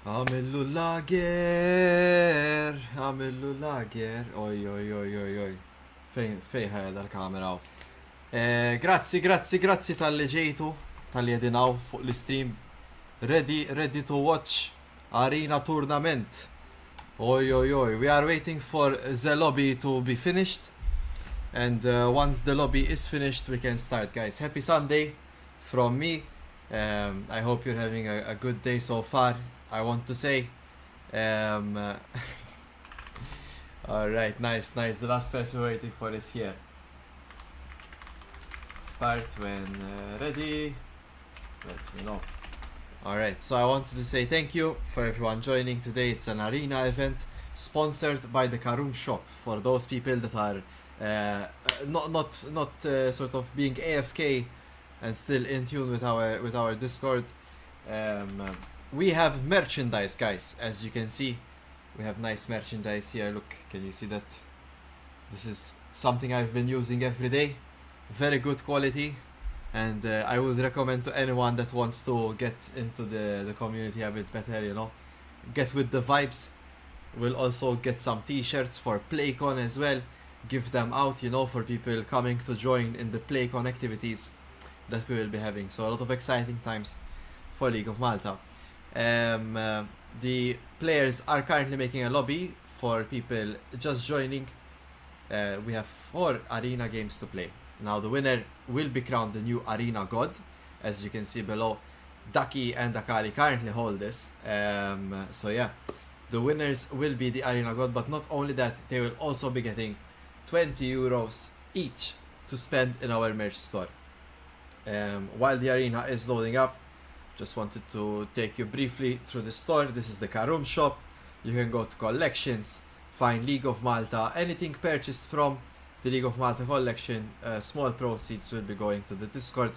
Għamillu lager. Oj, oj, oj, oj, oj. Fej ħajja dal-kamera. Grazzi tal-li ġejtu, tal-li jedinaw fuq l-stream. Ready to watch Arena Tournament. Oj, oj, oj. We are waiting for the lobby to be finished. And once the lobby is finished, we can start, guys. Happy Sunday from me. I hope you're having a good day so far. I want to say. Alright, nice. The last person we're waiting for is here. Start when ready. Let me know. Alright, so I wanted to say thank you for everyone joining today. It's an arena event sponsored by the KarumShop. For those people that are not sort of being AFK and still in tune with our Discord. We have merchandise, guys. As you can see, we have nice merchandise here. Look, can you see that? This is something I've been using every day. Very good quality, and I would recommend to anyone that wants to get into the community a bit better, you know, get with the vibes. We'll also get some t-shirts for PlayCon as well, give them out, you know, for people coming to join in the PlayCon activities that we will be having. So a lot of exciting times for League of Malta. The players are currently making a lobby for people just joining. We have 4 arena games to play. Now the winner will be crowned the new arena god. As you can see below, Daki and Akali currently hold this. So yeah, the winners will be the arena god, but not only that, they will also be getting 20 euros each to spend in our merch store. While the arena is loading up, just wanted to take you briefly through the store. This is the KarumShop. You can go to collections, find League of Malta. Anything purchased from the League of Malta collection, small proceeds will be going to the Discord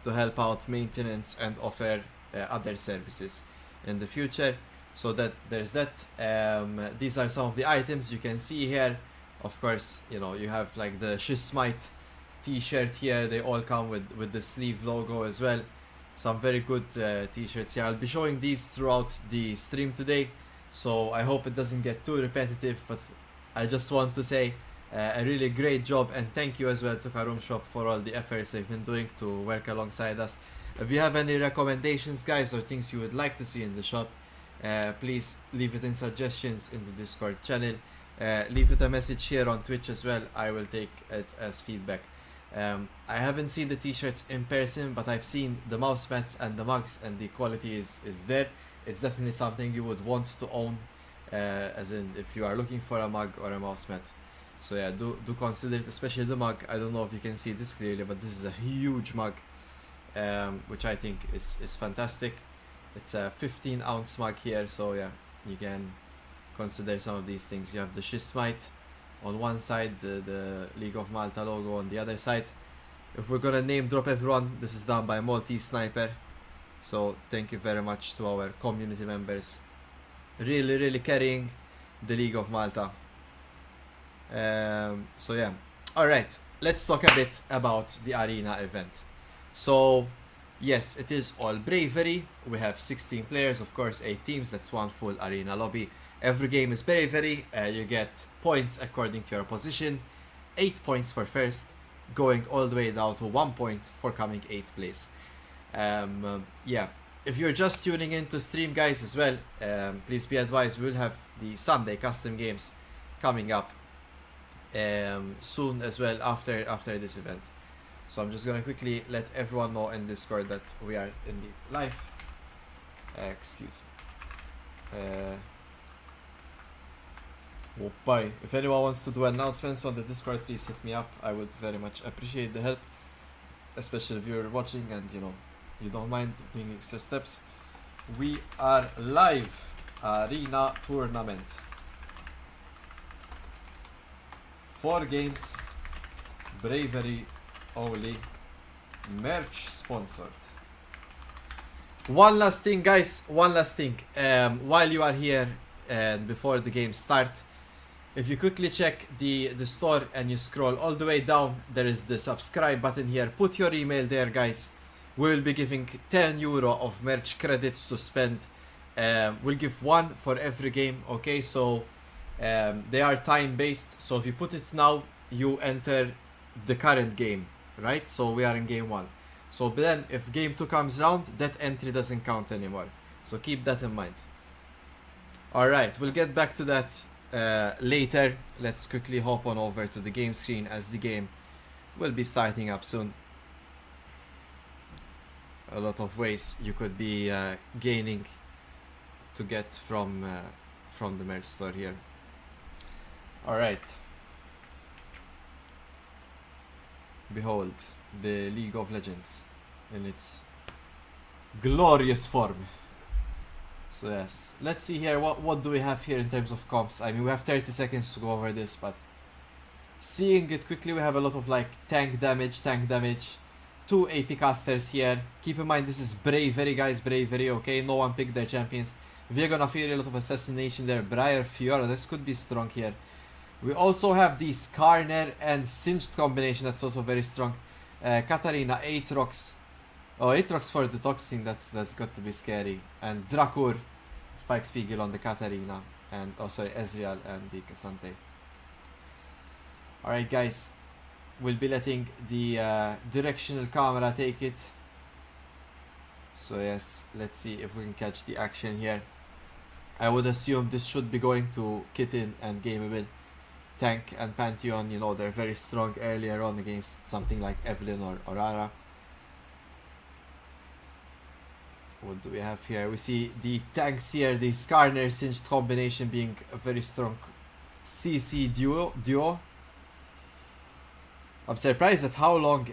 to help out maintenance and offer other services in the future. So that there's that. These are some of the items you can see here. Of course, you know, you have like the Shismite t-shirt here. They all come with the sleeve logo as well. Some very good t-shirts here. I'll be showing these throughout the stream today, so I hope it doesn't get too repetitive, but I just want to say a really great job, and thank you as well to KarumShop for all the efforts they've been doing to work alongside us. If you have any recommendations, guys, or things you would like to see in the shop, please leave it in suggestions in the Discord channel. Leave it a message here on Twitch as well. I will take it as feedback. I haven't seen the t-shirts in person, but I've seen the mouse mats and the mugs, and the quality is there. It's definitely something you would want to own, as in if you are looking for a mug or a mouse mat. So yeah, do consider it, especially the mug. I don't know if you can see this clearly, but this is a huge mug, which I think is fantastic. It's a 15-ounce mug here, so yeah, you can consider some of these things. You have the Shismite on one side, the League of Malta logo on the other side. If we're gonna name drop everyone, this is done by Maltese Sniper. So thank you very much to our community members, really carrying the League of Malta. So yeah, alright, let's talk a bit about the arena event. So yes, it is all bravery. We have 16 players, of course, 8 teams. That's one full arena lobby. Every game is bravery. You get points according to your position. 8 points for first, going all the way down to 1 point for coming 8th place. Yeah, if you're just tuning in to stream, guys, as well, please be advised, we'll have the Sunday custom games coming up soon as well after this event. So I'm just gonna quickly let everyone know in Discord that we are indeed live. Excuse me. Bye. If anyone wants to do announcements on the Discord, please hit me up. I would very much appreciate the help, especially if you're watching and you know you don't mind doing extra steps. We are live. Arena Tournament. 4 games, bravery only, merch sponsored. One last thing, guys, while you are here and before the game start, if you quickly check the store and you scroll all the way down, there is the subscribe button here. Put your email there, guys. We'll be giving €10 of merch credits to spend. We'll give one for every game, okay? So they are time based. So if you put it now, you enter the current game, right? So we are in game 1. So then if game 2 comes around, that entry doesn't count anymore. So keep that in mind. Alright, we'll get back to that later. Let's quickly hop on over to the game screen as the game will be starting up soon. A lot of ways you could be gaining to get from the merch store here. Alright. Behold, the League of Legends in its glorious form. So yes, let's see here, what do we have here in terms of comps. I mean, we have 30 seconds to go over this, but seeing it quickly, we have a lot of like tank damage, 2 AP casters here. Keep in mind this is Bravery, guys, Bravery, okay? No one picked their champions. Viego Nafiri, a lot of assassination there. Briar, Fiora, this could be strong here. We also have the Skarner and Singed combination, that's also very strong. Katarina, Aatrox. Oh, Aatrox for detoxing, that's got to be scary. And Drakur, Spike Spiegel on the Katarina. And, oh sorry, Ezreal and the Cassante. Alright guys, we'll be letting the directional camera take it. So yes, let's see if we can catch the action here. I would assume this should be going to Kitten and Gameable. Tank and Pantheon, you know, they're very strong earlier on against something like Evelyn or Aurora. What do we have here? We see the tanks here, the Skarner Singed combination being a very strong CC duo. I'm surprised at how long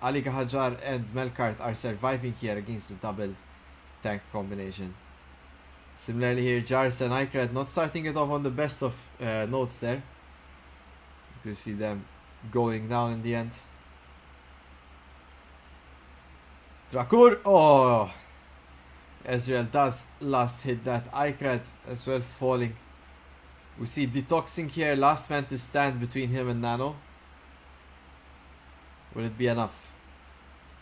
Ali Gahajar and Melkart are surviving here against the double tank combination. Similarly here, Jars and Icred not starting it off on the best of notes there. To see them going down in the end. Drakur, oh! Ezreal does last hit that. Icred as well falling. We see Detoxing here, last man to stand between him and Nano. Will it be enough?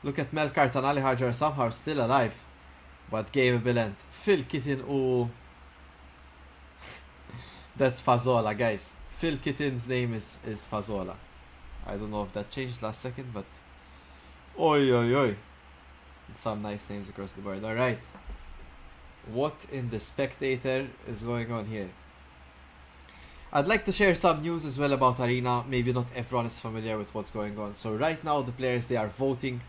Look at Melkart and Ali Hajar somehow still alive. But Gameable and Phil Kitten, oh. That's Fazola, guys. Phil Kitten's name is Fazola. I don't know if that changed last second, but oi oi oi. Some nice names across the board. Alright. What in the spectator is going on here? I'd like to share some news as well about Arena. Maybe not everyone is familiar with what's going on. So right now the players, they are voting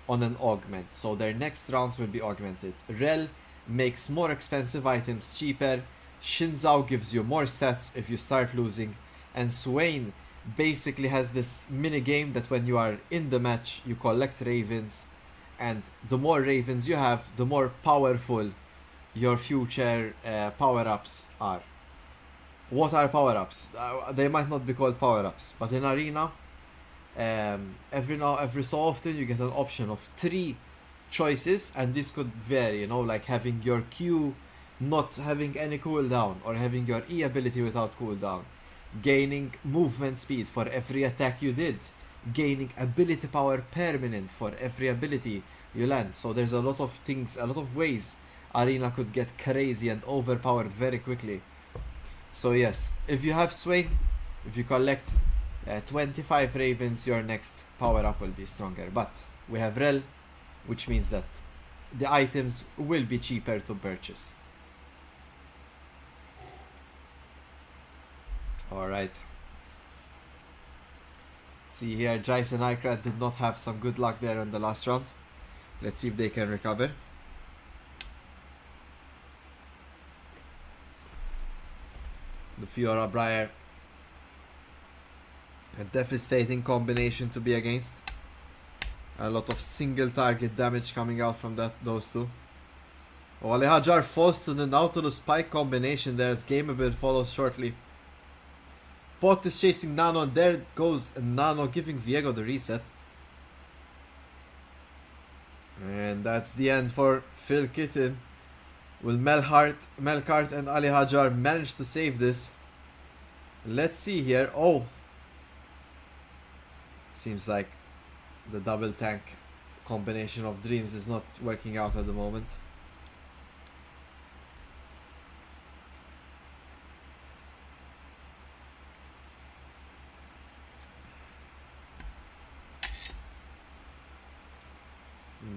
on an augment. So their next rounds will be augmented. Rel makes more expensive items cheaper. Shinzao gives you more stats if you start losing. And Swain basically has this mini game that when you are in the match, you collect ravens. And the more ravens you have, the more powerful your future power-ups are. What are power-ups? They might not be called power-ups, but in Arena, every so often you get an option of 3 choices, and this could vary, you know, like having your Q not having any cooldown, or having your E ability without cooldown, gaining movement speed for every attack you did, gaining ability power permanent for every ability you land. So there's a lot of things, a lot of ways Arena could get crazy and overpowered very quickly. So yes, if you have Swain, if you collect 25 ravens, your next power up will be stronger. But we have Rel, which means that the items will be cheaper to purchase. Alright. See here, Jais and Icrad did not have some good luck there in the last round. Let's see if they can recover. The Fiora Briar, a devastating combination to be against. A lot of single target damage coming out from those two. Oh, Ali Hajar falls to the Nautilus Spike combination there as Gameable follows shortly. Bot is chasing Nano, and there goes Nano giving Viego the reset. And that's the end for Phil Kitten. Will Melkart and Ali Hajar manage to save this? Let's see here. Oh! Seems like the double tank combination of dreams is not working out at the moment.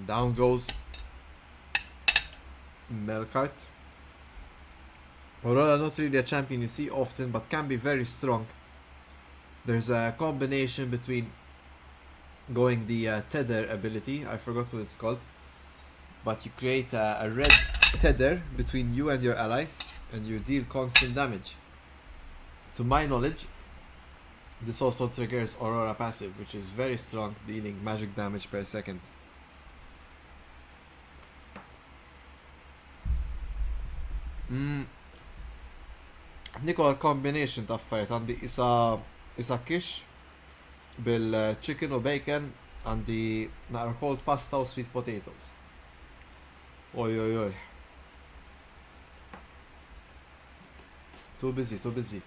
Down goes Melkart. Aurora not really a champion you see often, but can be very strong. There's a combination between going the tether ability, I forgot what it's called, but you create a red tether between you and your ally and you deal constant damage. To my knowledge, this also triggers Aurora passive, which is very strong, dealing magic damage per second. Nikola combination ta' affarijiet għandi isa kish bil-chicken u bacon, għandi naqra cold pasta u sweet potatoes. Oj. Too busy.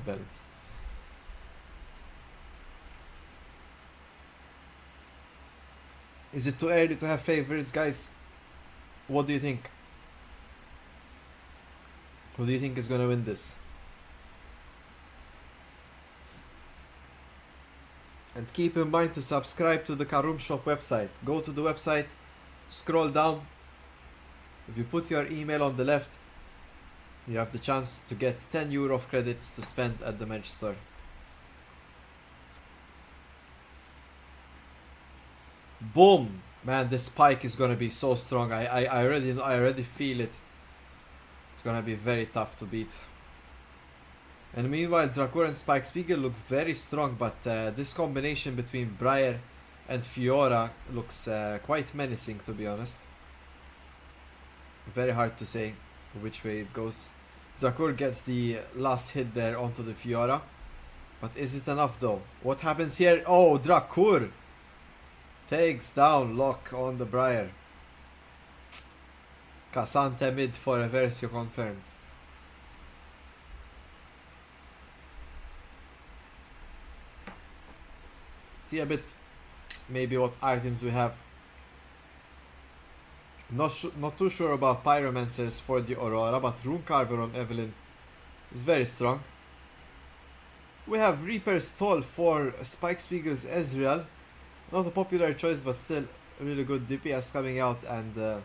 Balanced. Is it too early to have favorites, guys? What do you think? Who do you think is gonna win this? And keep in mind to subscribe to the KarumShop website. Go to the website, scroll down. If you put your email on the left, you have the chance to get €10 of credits to spend at the merch store. Boom! Man, this spike is gonna be so strong. I already feel it. It's gonna be very tough to beat. And meanwhile, Dracor and Spike Spiegel look very strong, but this combination between Briar and Fiora looks quite menacing, to be honest. Very hard to say which way it goes. Dracor gets the last hit there onto the Fiora, but is it enough though? What happens here? Oh, Dracor takes down Locke on the Briar. Cassante mid for a Versio confirmed. See a bit maybe what items we have. Not too sure about Pyromancers for the Aurora, but Rune Carver on Evelyn is very strong. We have Reaper's Toll for Spike Spiegel's Ezreal. Not a popular choice, but still really good DPS coming out, and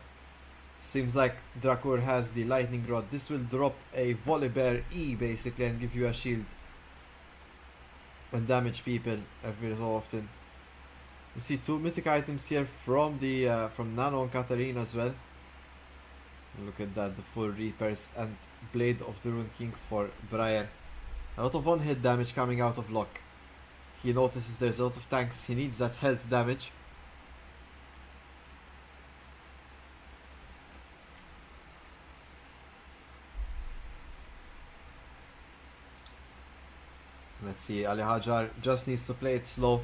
seems like Dracor has the Lightning Rod. This will drop a Volibear E basically and give you a shield and damage people every so often. You see two mythic items here from the from Nano and Katarina as well. Look at that, the full Reapers and Blade of the Rune King for Briar. A lot of one-hit damage coming out of Locke. He notices there's a lot of tanks, he needs that health damage. Let's see, Ali Hajar just needs to play it slow.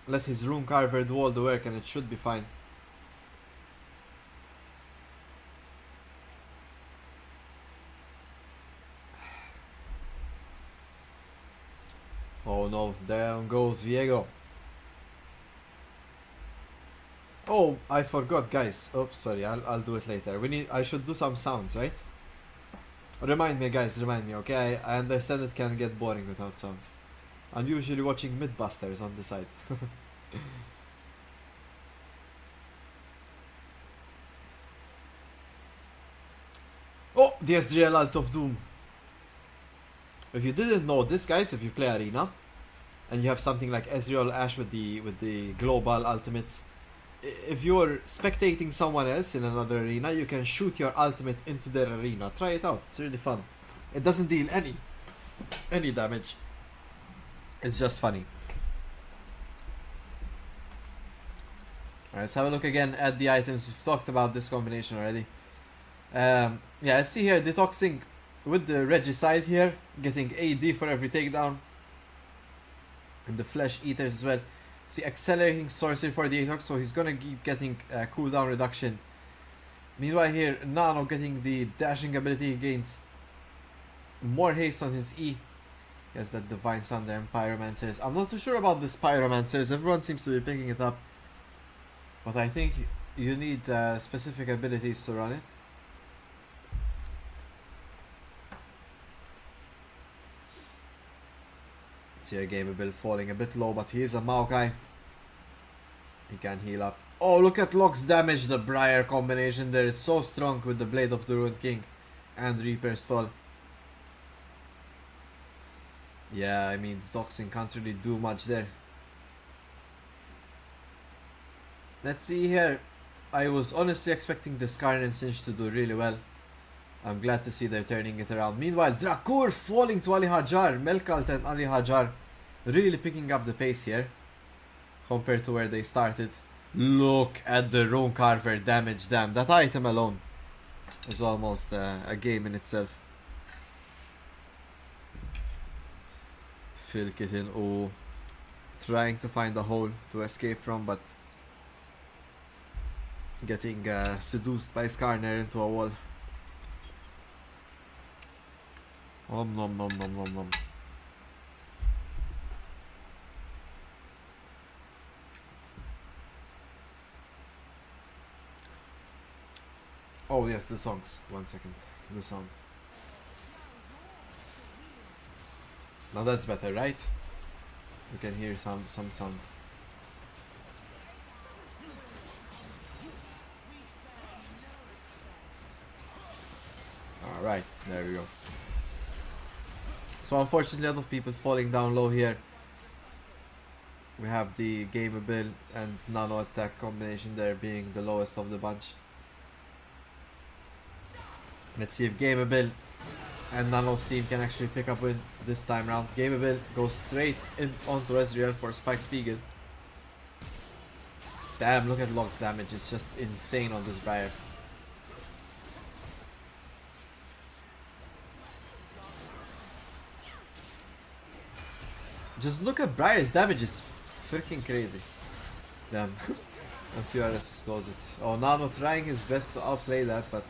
Let his Rune Carver do all the work and it should be fine. Oh no, down goes Viego. Oh, I forgot, guys. Oops, sorry, I'll do it later. I should do some sounds, right? Remind me, guys, remind me, okay? I understand it can get boring without sounds. I'm usually watching Mythbusters on the side. Oh, the Ezreal Alt of Doom. If you didn't know this, guys, if you play Arena and you have something like Ezreal Ash with the global ultimates, if you're spectating someone else in another arena, you can shoot your ultimate into their arena. Try it out, it's really fun. It doesn't deal any damage. It's just funny. Alright, let's have a look again at the items. We've talked about this combination already. Yeah, let's see here, detoxing with the Regicide here, getting AD for every takedown. And the Flesh Eaters as well. See, accelerating sorcery for the Aatrox, so he's gonna keep getting cooldown reduction. Meanwhile here, Nano getting the dashing ability, gains more haste on his E. Yes, that Divine Thunder and Pyromancers. I'm not too sure about this Pyromancers. Everyone seems to be picking it up. But I think you need specific abilities to run it. See a Gameable falling a bit low, but he is a Maokai. He can heal up. Oh, look at Locke's damage, the Briar combination there. It's so strong with the Blade of the Ruined King and Reaper Stall. Yeah, I mean, the Toxin can't really do much there. Let's see here. I was honestly expecting the Skarn and Singe to do really well. I'm glad to see they're turning it around. Meanwhile, Drakur falling to Ali Hajar. Melkalt and Ali Hajar really picking up the pace here compared to where they started. Look at the Rune Carver damage. Damn, that item alone is almost a game in itself. Filkitten, oh, trying to find a hole to escape from, but getting seduced by Skarner into a wall. Om nom nom nom nom nom. Oh yes, the songs. 1 second. The sound. Now that's better, right? You can hear some sounds. Alright, there we go. So unfortunately a lot of people falling down low here. We have the Gameable and Nano attack combination there being the lowest of the bunch. Let's see if Gameable and Nano's team can actually pick up win this time round. Gameable goes straight onto Ezreal for Spike Spiegel. Damn, look at Log's damage, it's just insane on this Briar. Just look at Briar's damage, it's freaking crazy. Damn. And Furious explodes it. Oh, Nano trying his best to outplay that, but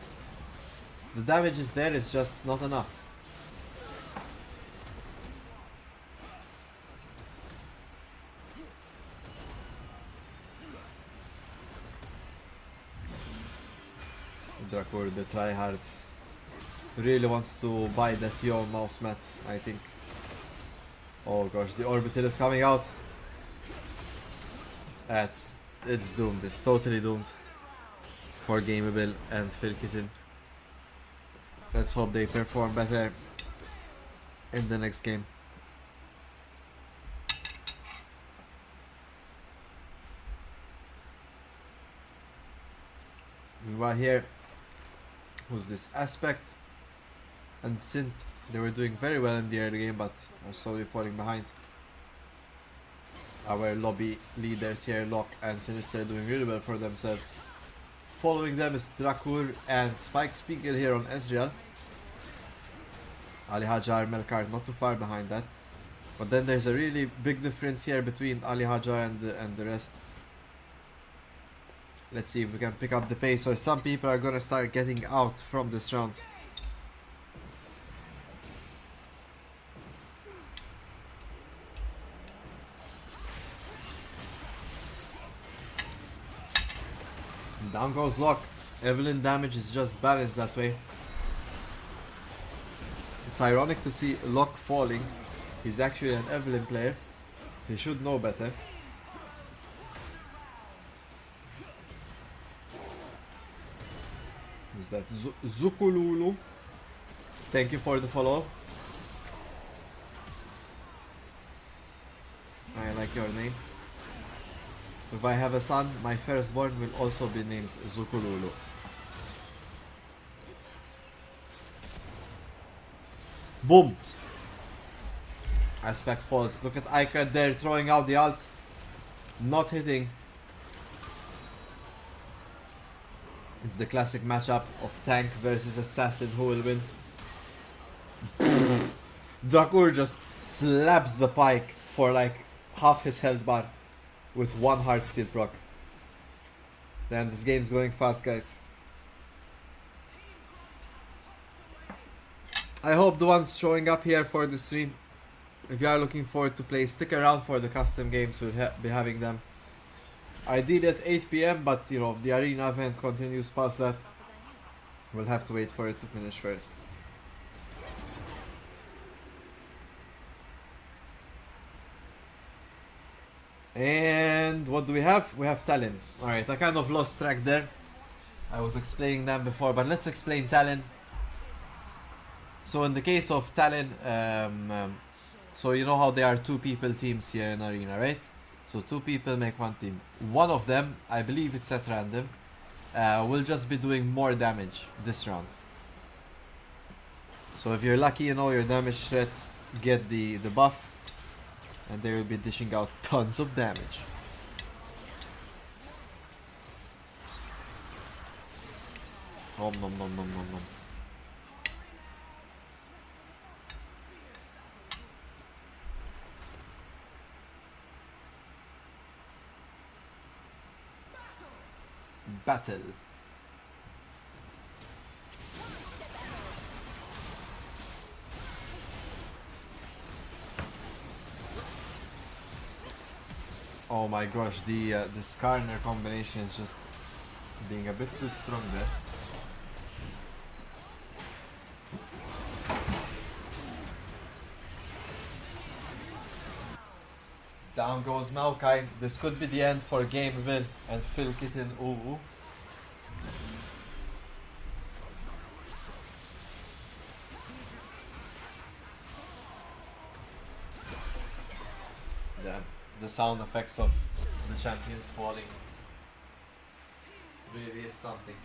the damage is there, it's just not enough. Drakur, the tryhard, really wants to buy that Yo mouse mat, I think. Oh gosh, the orbital is coming out. It's doomed, it's totally doomed for Gameable and Filkitten. Let's hope they perform better in the next game. Meanwhile here, who's this Aspect and Sint, they were doing very well in the early game but are slowly falling behind. Our lobby leaders here, Locke and Sinister, doing really well for themselves. Following them is Drakur and Spike Spiegel here on Ezreal. Ali Hajar, Melkart not too far behind that. But then there's a really big difference here between Ali Hajar and the rest. Let's see if we can pick up the pace, or some people are gonna start getting out from this round. Down goes Locke. Evelyn damage is just balanced that way. It's ironic to see Locke falling. He's actually an Evelyn player. He should know better. Who's that? Zukululu. Thank you for the follow. I like your name. If I have a son, my firstborn will also be named Zukululu. Boom! Aspect falls. Look at Ikrat there throwing out the ult. Not hitting. It's the classic matchup of tank versus assassin. Who will win? Drakur just slaps the pike for like half his health bar with one heart steal proc. Damn, this game's going fast, guys. I hope the ones showing up here for the stream If you are looking forward to play, stick around for the custom games. We'll be having them. Ideally at 8 p.m. But you know, if the arena event continues past that, we'll have to wait for it to finish first. And what do we have? We have Talon. Alright, I kind of lost track there. I was explaining them before, but let's explain Talon. So in the case of Talon, so you know how there are 2 people teams here in Arena, right? So 2 people make 1 team. One of them, I believe it's at random, will just be doing more damage this round. So if you're lucky, you know, your damage threats get the buff, and they will be dishing out tons of damage. Nom nom nom nom nom nom. Battle. Oh my gosh, the Skarner combination is just being a bit too strong there. Down goes Maokai. This could be the end for Game Win and Phil Kitten Uwu. The sound effects of the champions falling really is something.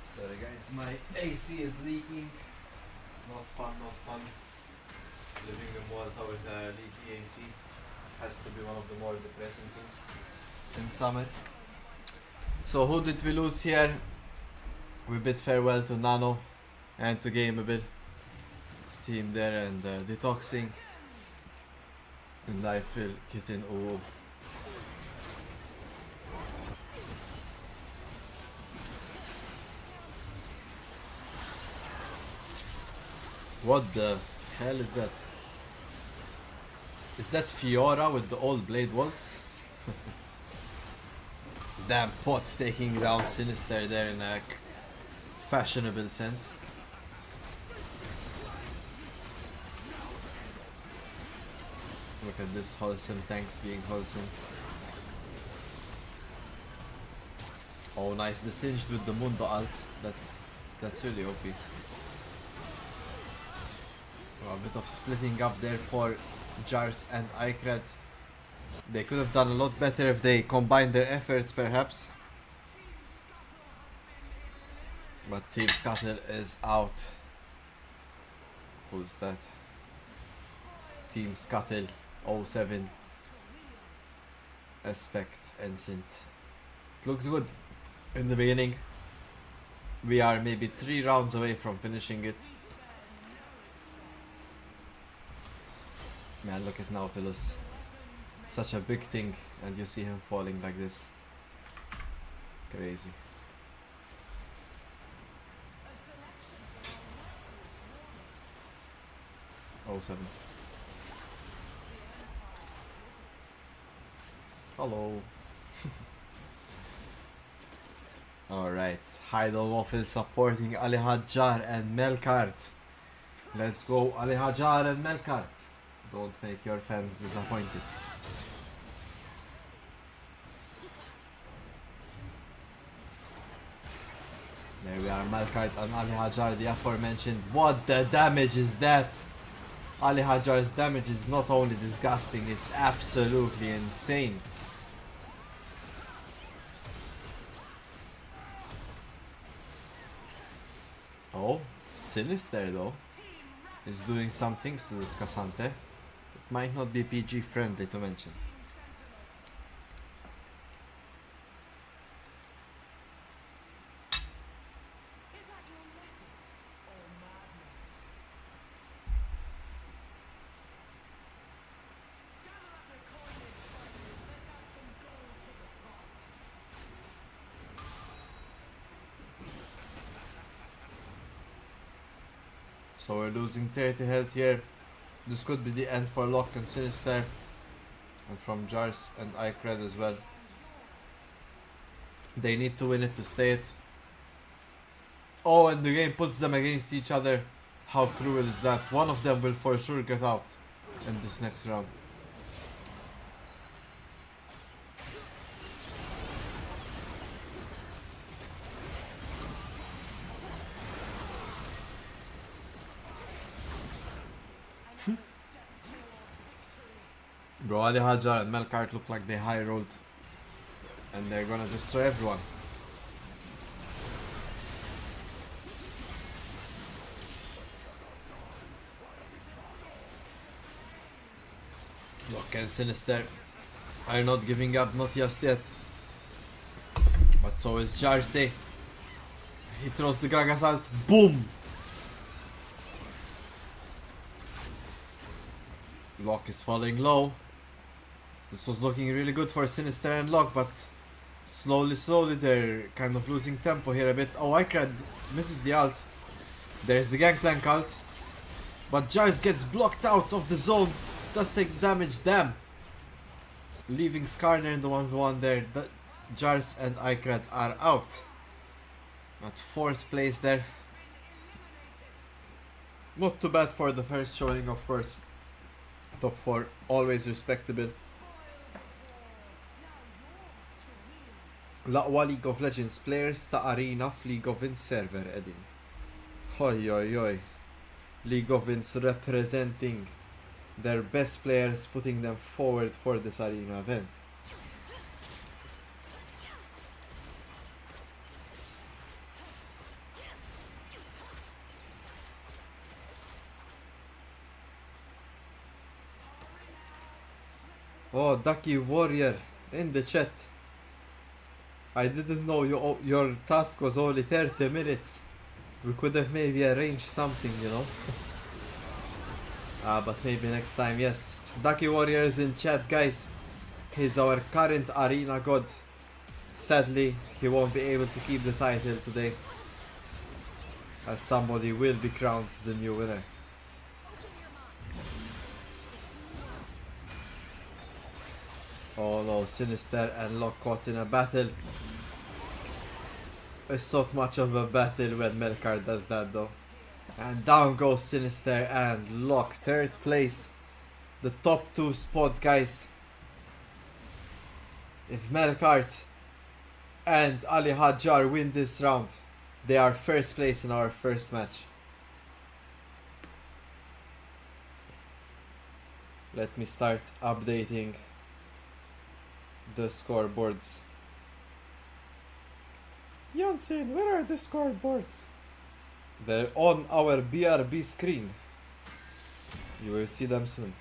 Sorry guys, my AC is leaking. Not fun, not fun. Living in Malta with a leaky AC has to be one of the more depressing things in summer. So who did we lose here? We bid farewell to Nano and to Gameable. Steam there and Detoxing. And I feel Kitten Uwu. What the hell is that? Is that Fiora with the old blade waltz? Damn, Pot's taking down Sinister there in a fashionable sense. Look at this wholesome tanks being wholesome. Oh nice, the singed with the Mundo alt. That's really OP. A bit of splitting up there for Jars and Ikred. They could have done a lot better if they combined their efforts perhaps. But Team Scuttle is out. Who's that? Team Scuttle 07 Aspect Ensign. It looks good in the beginning. We are maybe 3 rounds away from finishing it. Man, look at Nautilus. Such a big thing, and you see him falling like this. Crazy. Oh, 7. Hello. Alright, Heidelhoff is supporting Ali Hajjar and Melkart. Let's go, Ali Hajjar and Melkart. Don't make your fans disappointed. There we are, Melkart and Ali Hajjar, the aforementioned. What the damage is that? Ali Hajjar's damage is not only disgusting, it's absolutely insane. Oh, Sinister though is doing some things to this Cassante. Might not be PG friendly to mention. So we're losing 30 health here. This could be the end for Locke and Sinister. And from Jars and Icred as well. They need to win it to stay it. Oh, and the game puts them against each other. How cruel is that? One of them will for sure get out in this next round. Bro, Ali Hajar and Melkart look like they high rolled. And they're gonna destroy everyone. Look, and Sinister are not giving up, not just yet. But so is Jarcy. He throws the Grag Assault. Boom! Locke is falling low. This was looking really good for Sinister and Locke, but slowly they're kind of losing tempo here a bit. Oh, Icred misses the ult. There's the Gangplank ult. But Jars gets blocked out of the zone. Does take the damage, damn. Leaving Skarner in the 1v1 there. Jars and Icred are out. At 4th place there. Not too bad for the first showing, of course. Top 4, always respectable. Laqwa League of Legends players ta' arena f'League of Vince server edin. Oi. League of Vince representing their best players, putting them forward for this arena event. Oh, Ducky Warrior in the chat. I didn't know your task was only 30 minutes. We could have maybe arranged something, you know. But maybe next time, yes. Ducky Warrior is in chat, guys. He's our current arena god. Sadly, he won't be able to keep the title today, as somebody will be crowned the new winner. Oh no, Sinister and Locke caught in a battle. It's not much of a battle when Melkart does that though. And down goes Sinister and Locke, 3rd place. The top 2 spot, guys. If Melkart and Ali Hajar win this round, they are 1st place in our first match. Let me start updating the scoreboards. Jansen, where are the scoreboards? They're on our BRB screen. You will see them soon.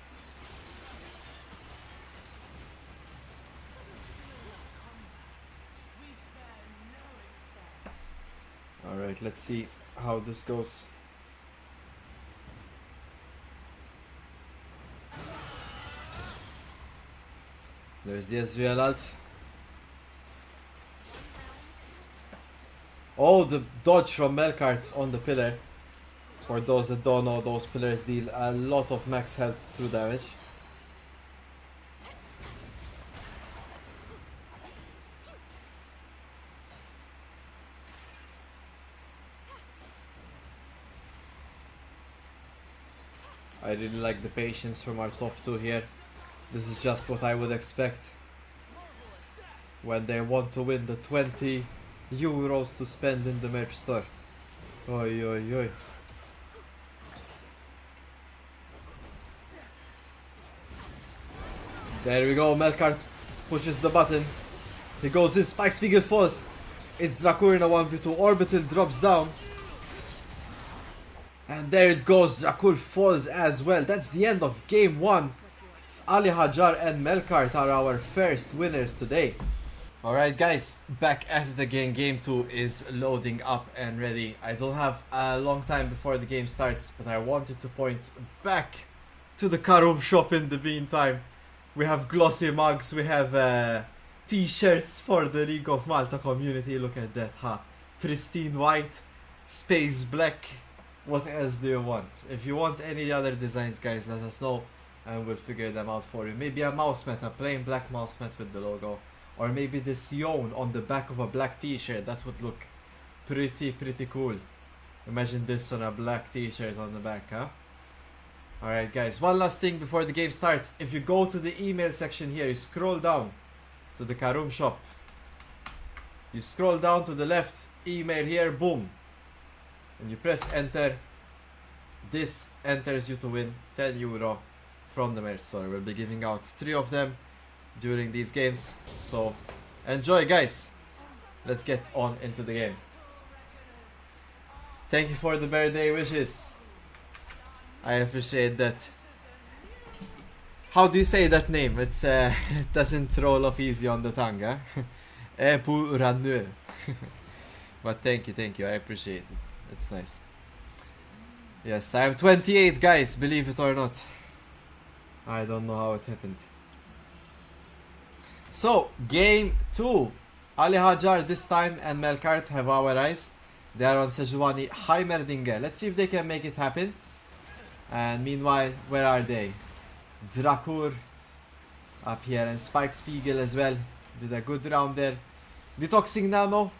Alright, let's see how this goes. There's the Ezreal ult. Oh, the dodge from Melkart on the pillar. For those that don't know, those pillars deal a lot of max health through damage. I really like the patience from our top 2 here. This is just what I would expect when they want to win the 20 euros to spend in the merch store. Oi. There we go, Melkart pushes the button. He goes in, Spike Spiegel falls. It's Drakur in a 1v2, Orbital drops down. And there it goes, Drakur falls as well. That's the end of game 1. Ali Hajar and Melkart are our first winners today. Alright guys, back at it again. Game 2 is loading up and ready. I don't have a long time before the game starts, but I wanted to point back to the KarumShop in the meantime. We have glossy mugs, we have t-shirts for the League of Malta community. Look at that, huh? Pristine white, space black, What else do you want? If you want any other designs, guys, let us know and we'll figure them out for you. Maybe a mouse mat, a plain black mouse mat with the logo. Or maybe this yawn on the back of a black t-shirt. That would look pretty cool. Imagine this on a black t-shirt on the back, huh? Alright guys, one last thing before the game starts. If you go to the email section here, you scroll down to the KarumShop. You scroll down to the left, email here, boom. And you press enter. This enters you to win €10 from the merch store. We'll be giving out 3 of them during these games. So enjoy guys. Let's get on into the game. Thank you for the birthday wishes. I appreciate that. How do you say that name? It's it doesn't roll off easy on the tongue, huh? But thank you, I appreciate it. It's nice. Yes, I am 28 guys, believe it or not. I don't know how it happened. So, game 2. Ali Hajar this time and Melkart have our eyes. They are on Sejuani Heimerdinge. Let's see if they can make it happen. And meanwhile, where are they? Drakur up here and Spike Spiegel as well. Did a good round there. Detoxing Nano.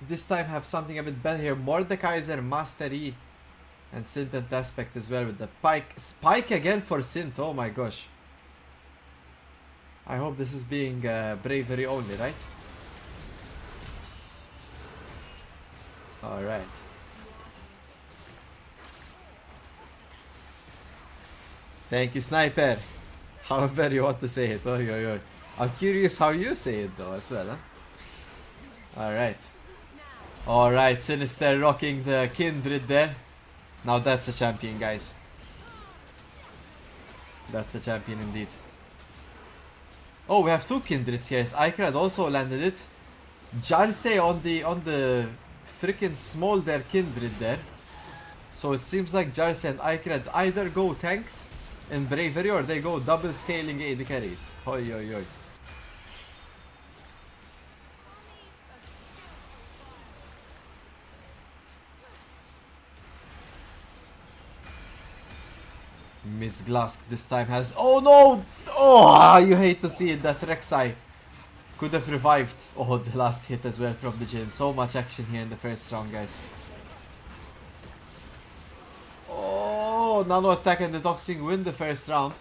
This time have something a bit better here. Mordekaiser, Master E. And Sint and Aspect as well with the Pike. Spike again for Sint. Oh my gosh. I hope this is being bravery only, right? Alright. Thank you, Sniper. However you want to say it. Oh, yo, yo. I'm curious how you say it though as well, huh? Alright. Alright, Sinister rocking the Kindred there. Now that's a champion, guys. That's a champion indeed. Oh, we have 2 Kindreds here. Ikrad also landed it. Jarse on the freaking smolder Kindred there. So it seems like Jarse and Ikrad either go tanks in bravery or they go double scaling AD carries. Oi oi oi. Miss Glask this time has... Oh no! Oh, you hate to see it. That Rek'Sai could have revived. Oh, the last hit as well from the Jhin. So much action here in the first round, guys. Oh, Nano Attack and Detoxing win the first round.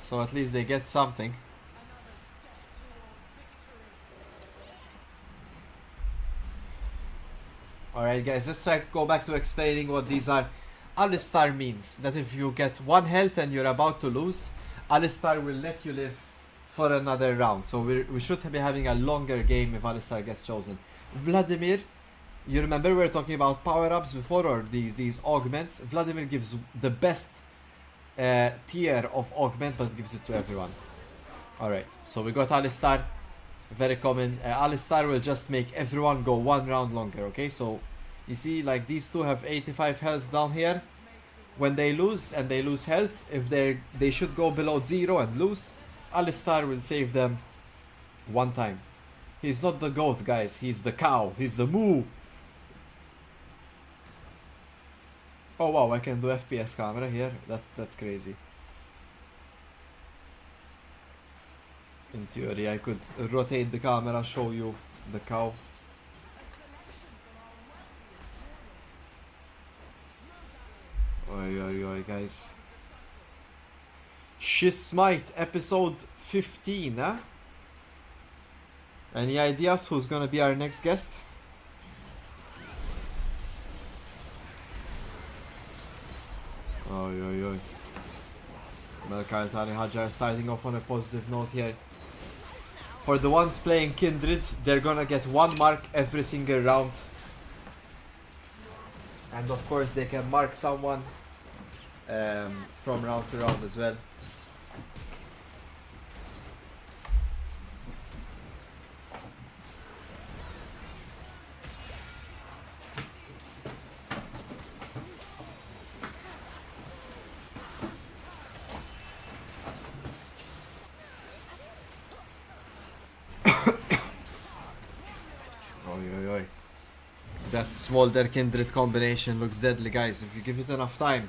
So at least they get something. Alright guys, let's go back to explaining what these are. Alistar means that if you get 1 health and you're about to lose, Alistar will let you live for another round. So we should be having a longer game if Alistar gets chosen. Vladimir, you remember we were talking about power-ups before, or these augments. Vladimir gives the best tier of augment, but gives it to everyone. Alright, so we got Alistar. Very common. Alistar will just make everyone go 1 round longer, okay? So you see, like, these 2 have 85 health down here. When they lose and they lose health, if they should go below 0 and lose, Alistar will save them 1 time. He's not the goat, guys. He's the cow. He's the moo. Oh wow, I can do FPS camera here. That's crazy. In theory, I could rotate the camera, show you the cow. Oi, oi, oi, guys. Smite episode 15, huh? Any ideas who's gonna be our next guest? Oi, oi, oi. Melkart and Ali Hajar starting off on a positive note here. For the ones playing Kindred, they're gonna get 1 mark every single round. And of course they can mark someone from round to round as well. Oi, oi, oi. That Smolder Kindred combination looks deadly, guys. If you give it enough time,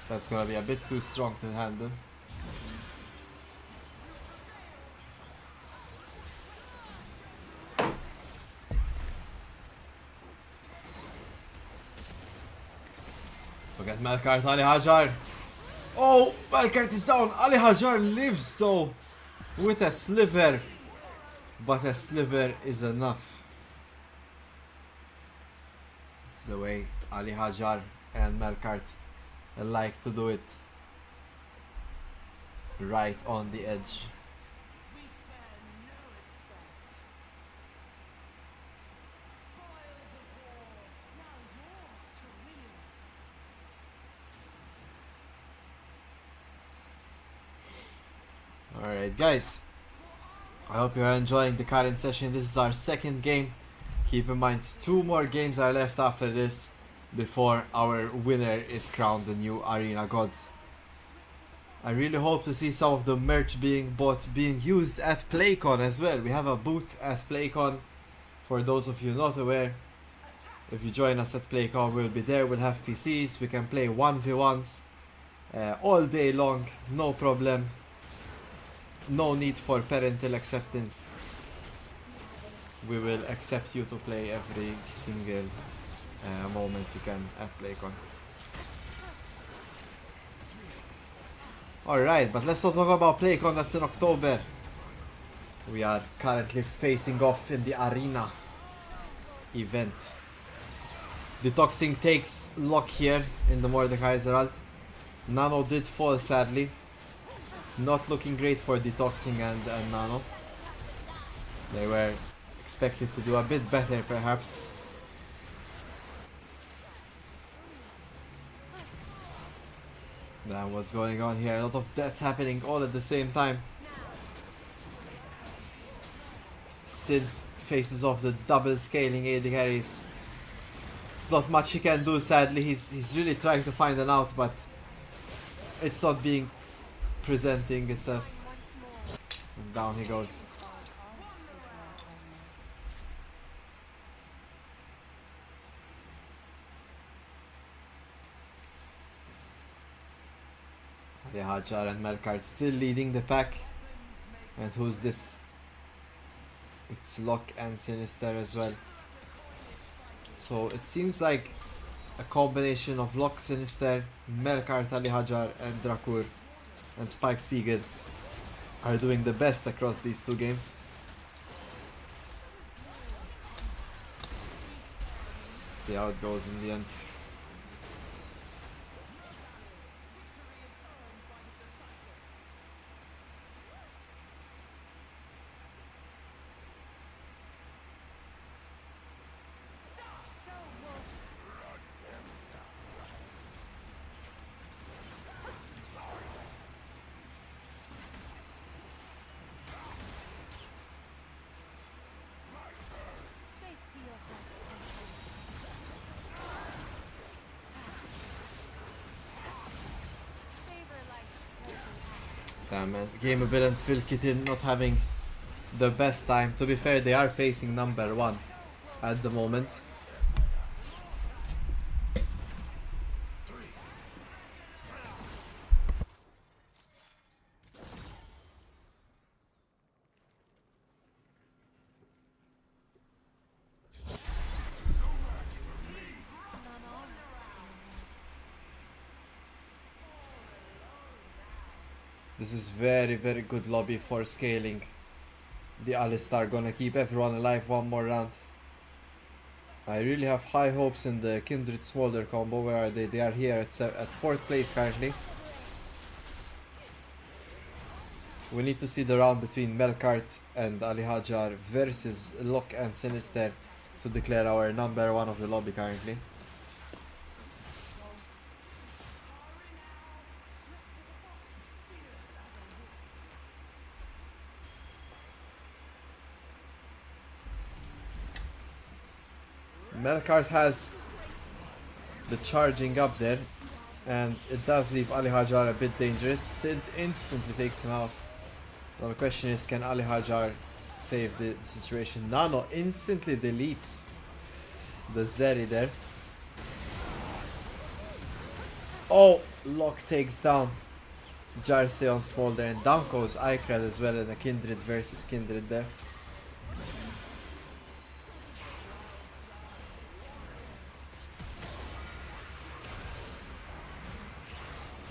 that's gonna be a bit too strong to handle. Look at Melkart, Ali Hajar. Oh, Melkart is down. Ali Hajar lives though with a sliver, but a sliver is enough. It's the way Ali Hajar and Melkart like to do it. Right on the edge. Alright guys, I hope you are enjoying the current session. This is our second game. Keep in mind 2 more games are left after this before our winner is crowned the new Arena Gods. I really hope to see some of the merch being used at PlayCon as well. We have a booth at PlayCon for those of you not aware. If you join us at PlayCon, we'll be there. We'll have PCs, we can play 1v1s all day long, no problem. No need for parental acceptance. We will accept you to play every single moment you can at PlayCon. Alright, but let's not talk about PlayCon, that's in October. We are currently facing off in the Arena event. Detoxing takes lock here in the Mordecai Herald. Nano did fall sadly. Not looking great for Detoxing and Nano. They were expected to do a bit better perhaps. Now what's going on here? A lot of deaths happening all at the same time. Sid faces off the double scaling AD carries. It's not much he can do sadly. He's really trying to find an out, but it's not being presenting itself. And down he goes. Hajar and Melkart still leading the pack. And who's this? It's Locke and Sinister as well. So it seems like a combination of Locke, Sinister, Melkart, Ali Hajar and Drakur and Spike Spiegel are doing the best across these 2 games. Let's see how it goes in the end. Damn man, Gameable and Filkitin not having the best time. To be fair, they are facing number 1 at the moment. This is very good lobby for scaling. The Alistar gonna keep everyone alive 1 more round. I really have high hopes in the Kindred Smolder combo. Where are they? They are here at 4th place currently. We need to see the round between Melkart and Ali Hajar versus Locke and Sinister to declare our number 1 of the lobby currently. Melkart has the charging up there, and it does leave Ali Hajar a bit dangerous. Sid instantly takes him out. Now the question is, can Ali Hajar save the situation? Nano instantly deletes the Zeri there. Oh, Locke takes down Jarce on Smolder, and down goes Ikrad as well in a Kindred versus Kindred there.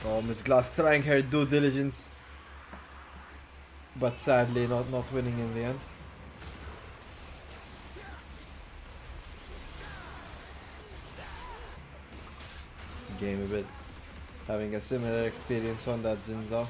Oh, Miss Glass trying her due diligence, but sadly not winning in the end. Game a bit. Having a similar experience on that Zinzao.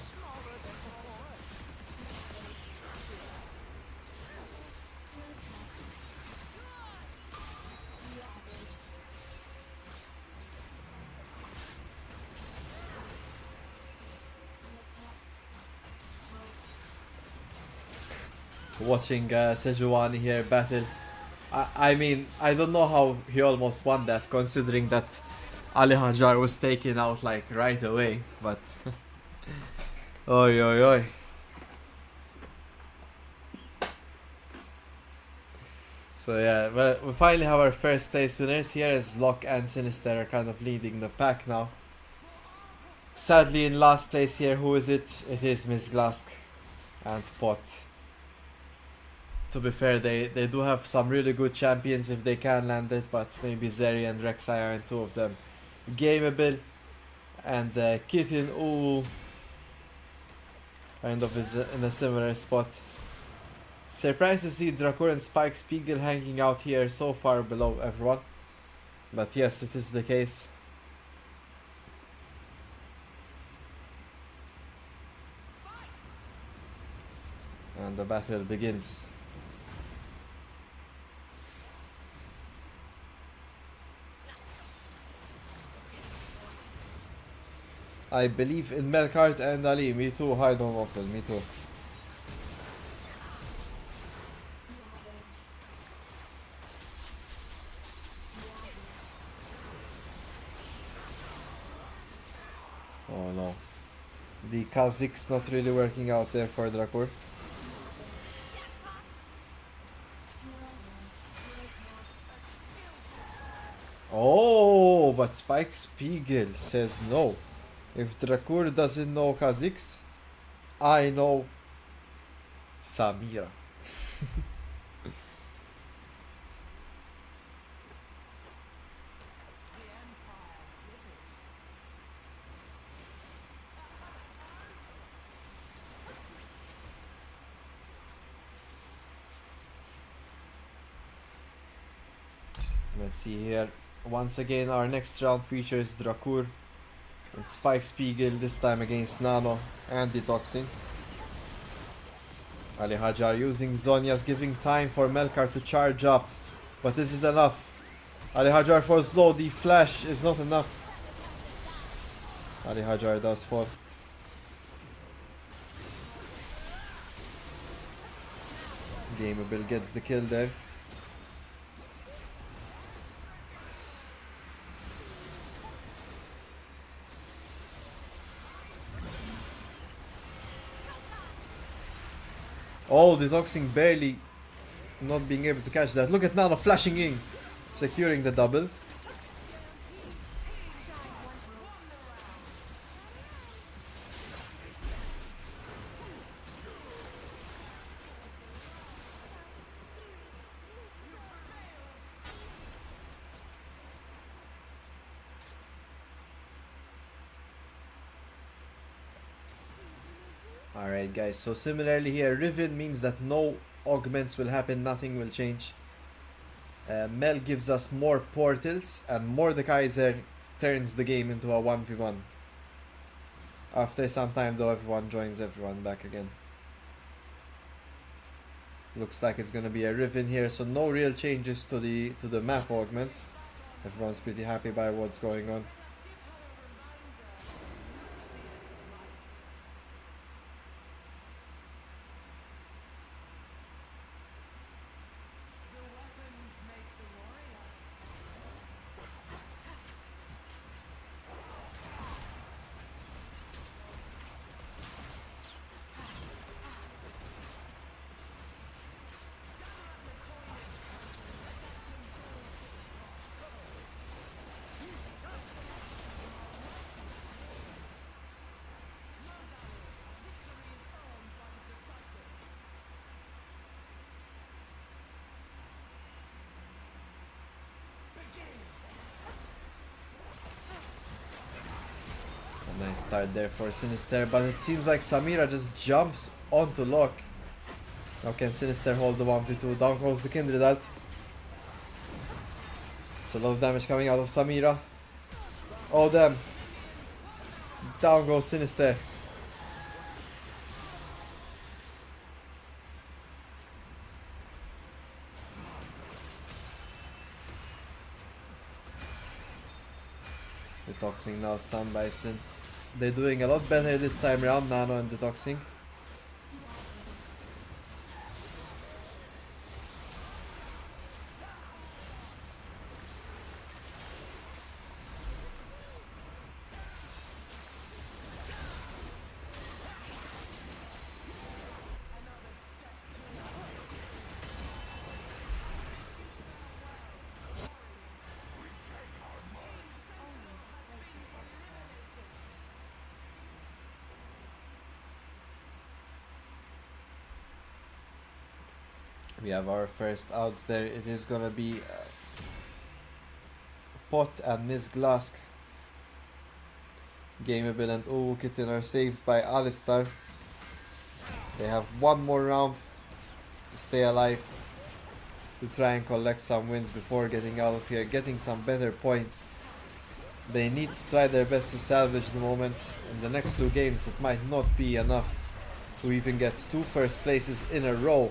Watching Sejuani here battle. I mean, I don't know how he almost won that, considering that Ali Hajar was taken out like right away, but oi oi oi. So yeah, well, we finally have our first place winners here, as Locke and Sinister are kind of leading the pack now. Sadly in last place here, who is it? It is Miss Glask and Pot. To be fair, they do have some really good champions if they can land it, but maybe Zeri and Rek'Sai aren't two of them. Gameable, and Kitten, ooh, kind of is in a similar spot. Surprised to see Drakur and Spike Spiegel hanging out here so far below everyone, but yes, it is the case. And the battle begins. I believe in Melkart and Ali. Me too, hide on Waffle, me too. Oh no. The Kha'Zix not really working out there for Drakur. Oh, but Spike Spiegel says no. If Drakur doesn't know Kha'Zix, I know Samira. Let's see here. Once again, our next round features Drakur and Spike Spiegel, this time against Nano and Detoxing. Ali Hajar using Zonia's, giving time for Melkar to charge up. But is it enough? Ali Hajar for slow, the flash is not enough. Ali Hajar does fall. Gameable gets the kill there. Oh, Detoxing barely not being able to catch that. Look at Nano flashing in, securing the double. Alright guys, so similarly here, Riven means that no augments will happen, nothing will change. Mel gives us more portals, and Mordekaiser turns the game into a 1v1. After some time though, everyone joins everyone back again. Looks like it's gonna be a Riven here, so no real changes to the map augments. Everyone's pretty happy by what's going on. Nice start there for Sinister, but it seems like Samira just jumps onto Lock. Now can Sinister hold the 1v2? Down goes the Kindred ult. It's a lot of damage coming out of Samira. Oh damn. Down goes Sinister. Detoxing now stunned by Synth. They're doing a lot better this time around, Nano and Detoxing. We have our first outs there. It is gonna be Pot and Miss Glask. Gameable and Kitten are saved by Alistar. They have one more round to stay alive, to try and collect some wins before getting out of here, getting some better points. They need to try their best to salvage the moment. In the next two games it might not be enough to even get 2 first places in a row.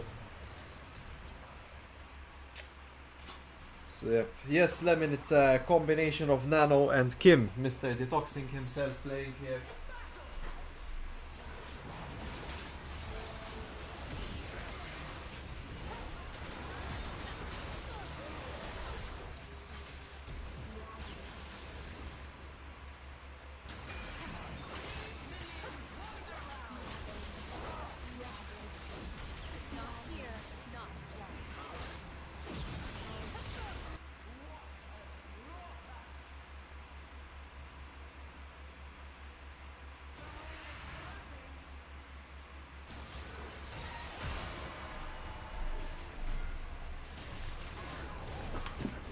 So yeah. Yes, Lemon, it's a combination of Nano and Kim, Mr. Detoxing himself playing here.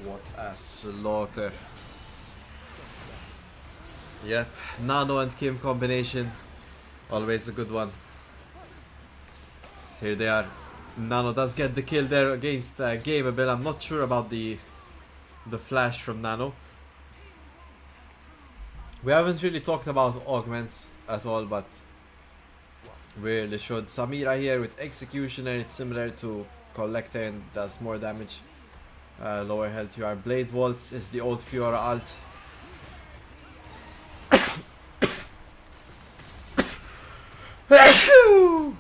What a slaughter. Yep, Nano and Kim combination, always a good one. Here they are. Nano does get the kill there against Gameable. I'm not sure about the flash from Nano. We haven't really talked about augments at all, but we really should. Samira here with Executioner, it's similar to Collector and does more damage. Lower health you are. Blade Waltz is the old Fiora alt.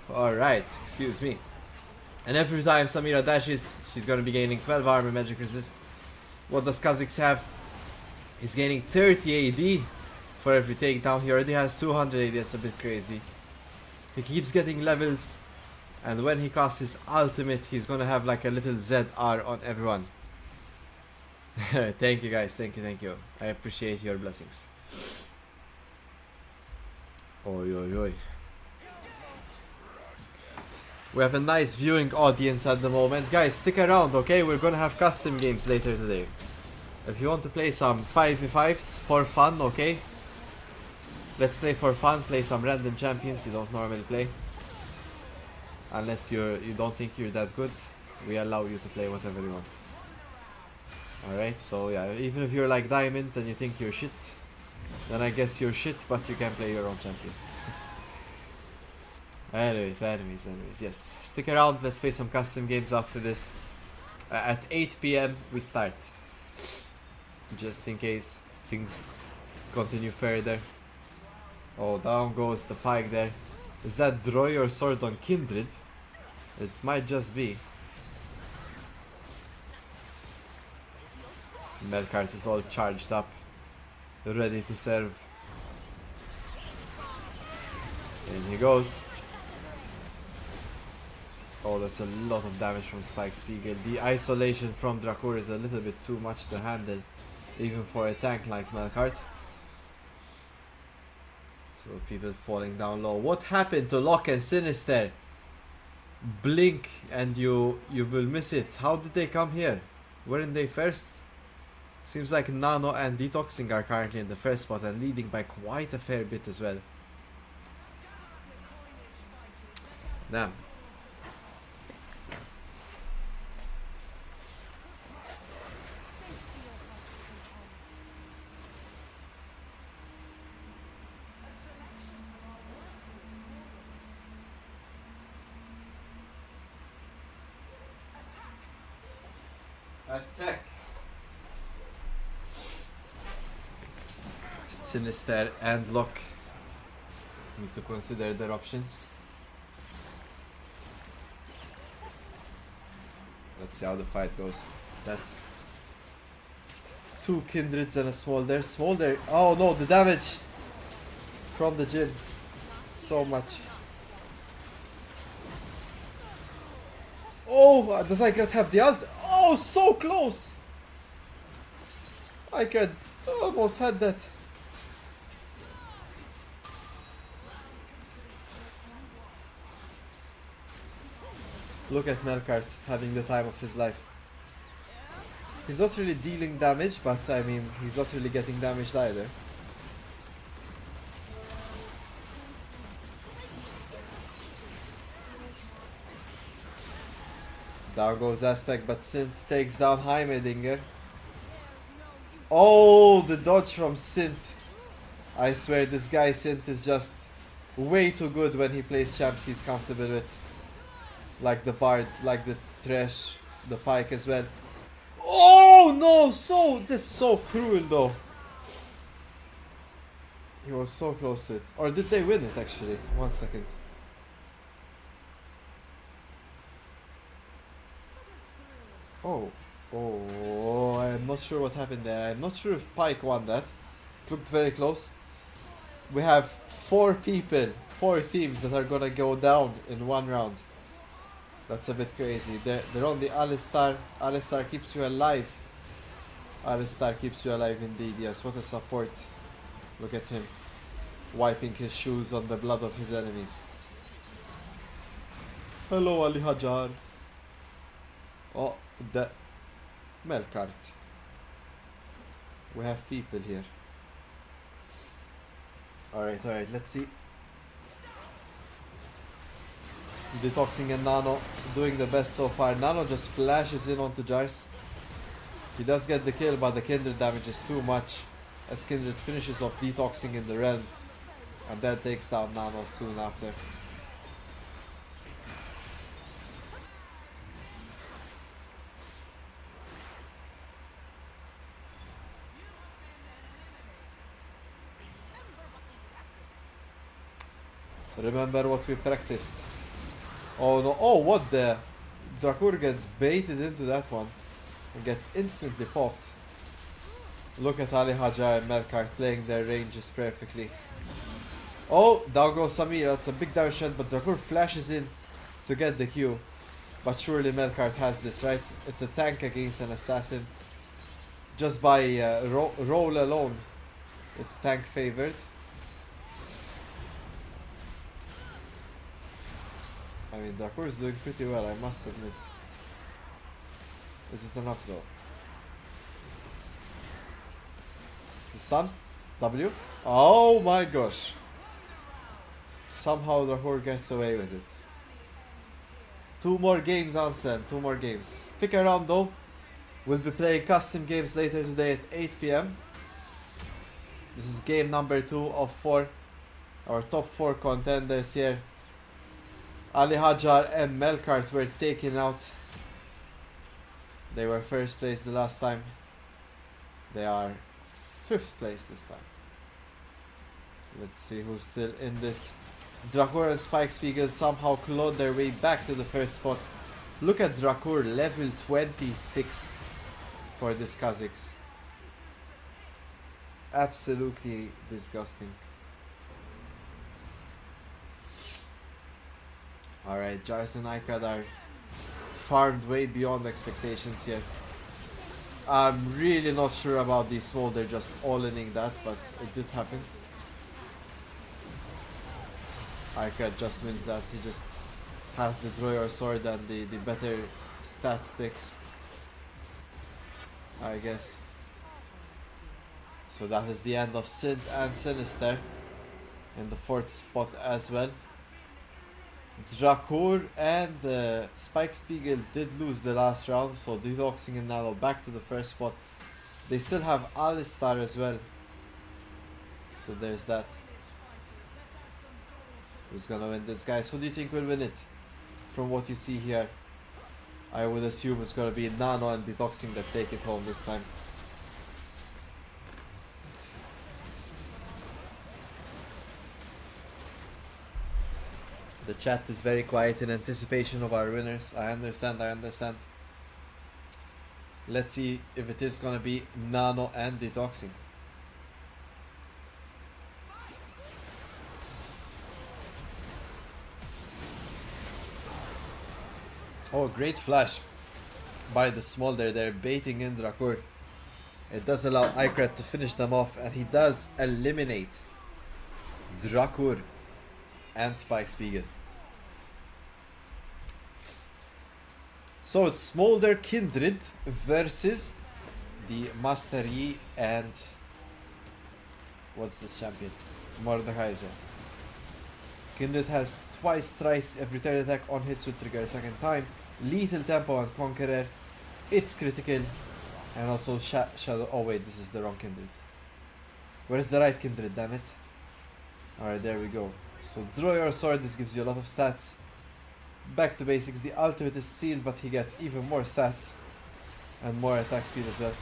Alright, excuse me. And every time Samira dashes, she's gonna be gaining 12 armor, magic resist. What does Kha'Zix have? He's gaining 30 AD for every takedown. He already has 200 AD, that's a bit crazy. He keeps getting levels, and when he casts his ultimate, he's gonna have like a little ZR on everyone. Thank you guys, thank you. I appreciate your blessings. Oi oi oi. We have a nice viewing audience at the moment. Guys, stick around, okay? We're gonna have custom games later today. If you want to play some 5v5s for fun, okay? Let's play for fun, play some random champions you don't normally play. Unless you don't think you're that good, we allow you to play whatever you want. Alright, so yeah, even if you're like Diamond and you think you're shit, then I guess you're shit, but you can play your own champion. anyways, yes. Stick around, let's play some custom games after this. At 8 PM we start. Just in case things continue further. Oh, down goes the pike there. Is that Droy or Sword on Kindred? It might just be. Melkart is all charged up, ready to serve. In he goes. Oh, that's a lot of damage from Spike Spiegel. The isolation from Dracour is a little bit too much to handle, even for a tank like Melkart. So people falling down low. What happened to Locke and Sinister? Blink and you will miss it. How did they come here? Weren't they first? Seems like Nano and Detoxing are currently in the first spot and leading by quite a fair bit as well. Damn. Attack. Sinister and Lock need to consider their options. Let's see how the fight goes. That's 2 Kindreds and a Smolder. Smolder, oh no, the damage from the Jin. So much. Oh, does Icred have the ult? Oh, so close! Icred almost had that. Look at Melkart having the time of his life. He's not really dealing damage, but I mean, he's not really getting damaged either. Down goes Aspect, but Synth takes down Heimerdinger. Oh, the dodge from Synth. I swear this guy Synth is just way too good when he plays champs he's comfortable with. Like the Bard, like the Thresh, the Pike as well. Oh no, this is so cruel though. He was so close to it. Or did they win it actually? 1 second. Oh, I'm not sure what happened there. I'm not sure if Pike won that. It looked very close. We have 4 people, 4 teams that are gonna go down in 1 round. That's a bit crazy. They're on the Alistar. Alistar keeps you alive. Alistar keeps you alive indeed. Yes, what a support. Look at him. Wiping his shoes on the blood of his enemies. Hello, Ali Hajar. Oh, the Melkart. We have people here. Alright, let's see. Detoxing and Nano doing the best so far. Nano just flashes in onto Jars. He does get the kill, but the Kindred damage is too much. As Kindred finishes off Detoxing in the realm. And then takes down Nano soon after. Remember what we practiced. Oh no, oh what the... Drakur gets baited into that one. And gets instantly popped. Look at Ali Hajar and Melkart playing their ranges perfectly. Oh, down goes Samira. That's a big damage shot, but Drakur flashes in to get the Q. But surely Melkart has this, right? It's a tank against an assassin. Just by roll alone, it's tank favored. I mean, Drakur is doing pretty well, I must admit. Is it enough though? The stun? W? Oh my gosh! Somehow Drakur gets away with it. 2 more games, Anselm. 2 more games. Stick around though. We'll be playing custom games later today at 8 PM. This is game number 2 of 4. Our top 4 contenders here. Ali Hajar and Melkart were taken out. They were first place the last time. They are 5th place this time. Let's see who's still in this. Drakur and Spike Spiegel somehow clawed their way back to the first spot. Look at Drakur, level 26 for this Kazakhs. Absolutely disgusting. Alright, Jars and Ikrad are farmed way beyond expectations here. I'm really not sure about the Smolder just all-inning that, but it did happen. Ikrad just wins that. He just has the Droyor sword and the better stat sticks, I guess. So that is the end of Sid and Sinister in the 4th spot as well. Drakur and Spike Spiegel did lose the last round, so Detoxing and Nano back to the 1st spot. They still have Alistar as well, so there's that. Who's gonna win this, guys? Who do you think will win it? From what you see here, I would assume it's gonna be Nano and Detoxing that take it home this time. The chat is very quiet in anticipation of our winners. I understand. Let's see if it is gonna be Nano and Detoxing. Oh, great flash by the Smolder there, baiting in Drakur. It does allow Ikrat to finish them off, and he does eliminate Drakur and Spike Spiegel. So it's Smolder Kindred versus the Master Yi and what's this champion? Mordekaiser. Kindred has twice, thrice every third attack on hits will trigger a second time. Lethal tempo and Conqueror. It's critical. And also Shadow. Oh wait, this is the wrong Kindred. Where's the right Kindred, damn it? Alright, there we go. So draw your sword, this gives you a lot of stats. Back to basics, the ultimate is sealed, but he gets even more stats. And more attack speed as well.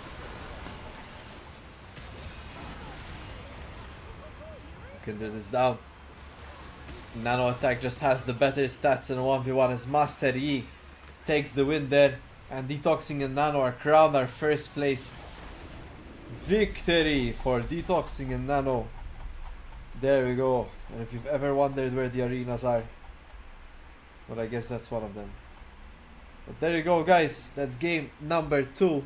Kindred is down. Nano attack just has the better stats in a 1v1 as Master Yi takes the win there. And Detoxing and Nano are crowned our 1st place. Victory for Detoxing and Nano. There we go. And if you've ever wondered where the arenas are, well, I guess that's one of them. But there you go, guys. That's game number 2.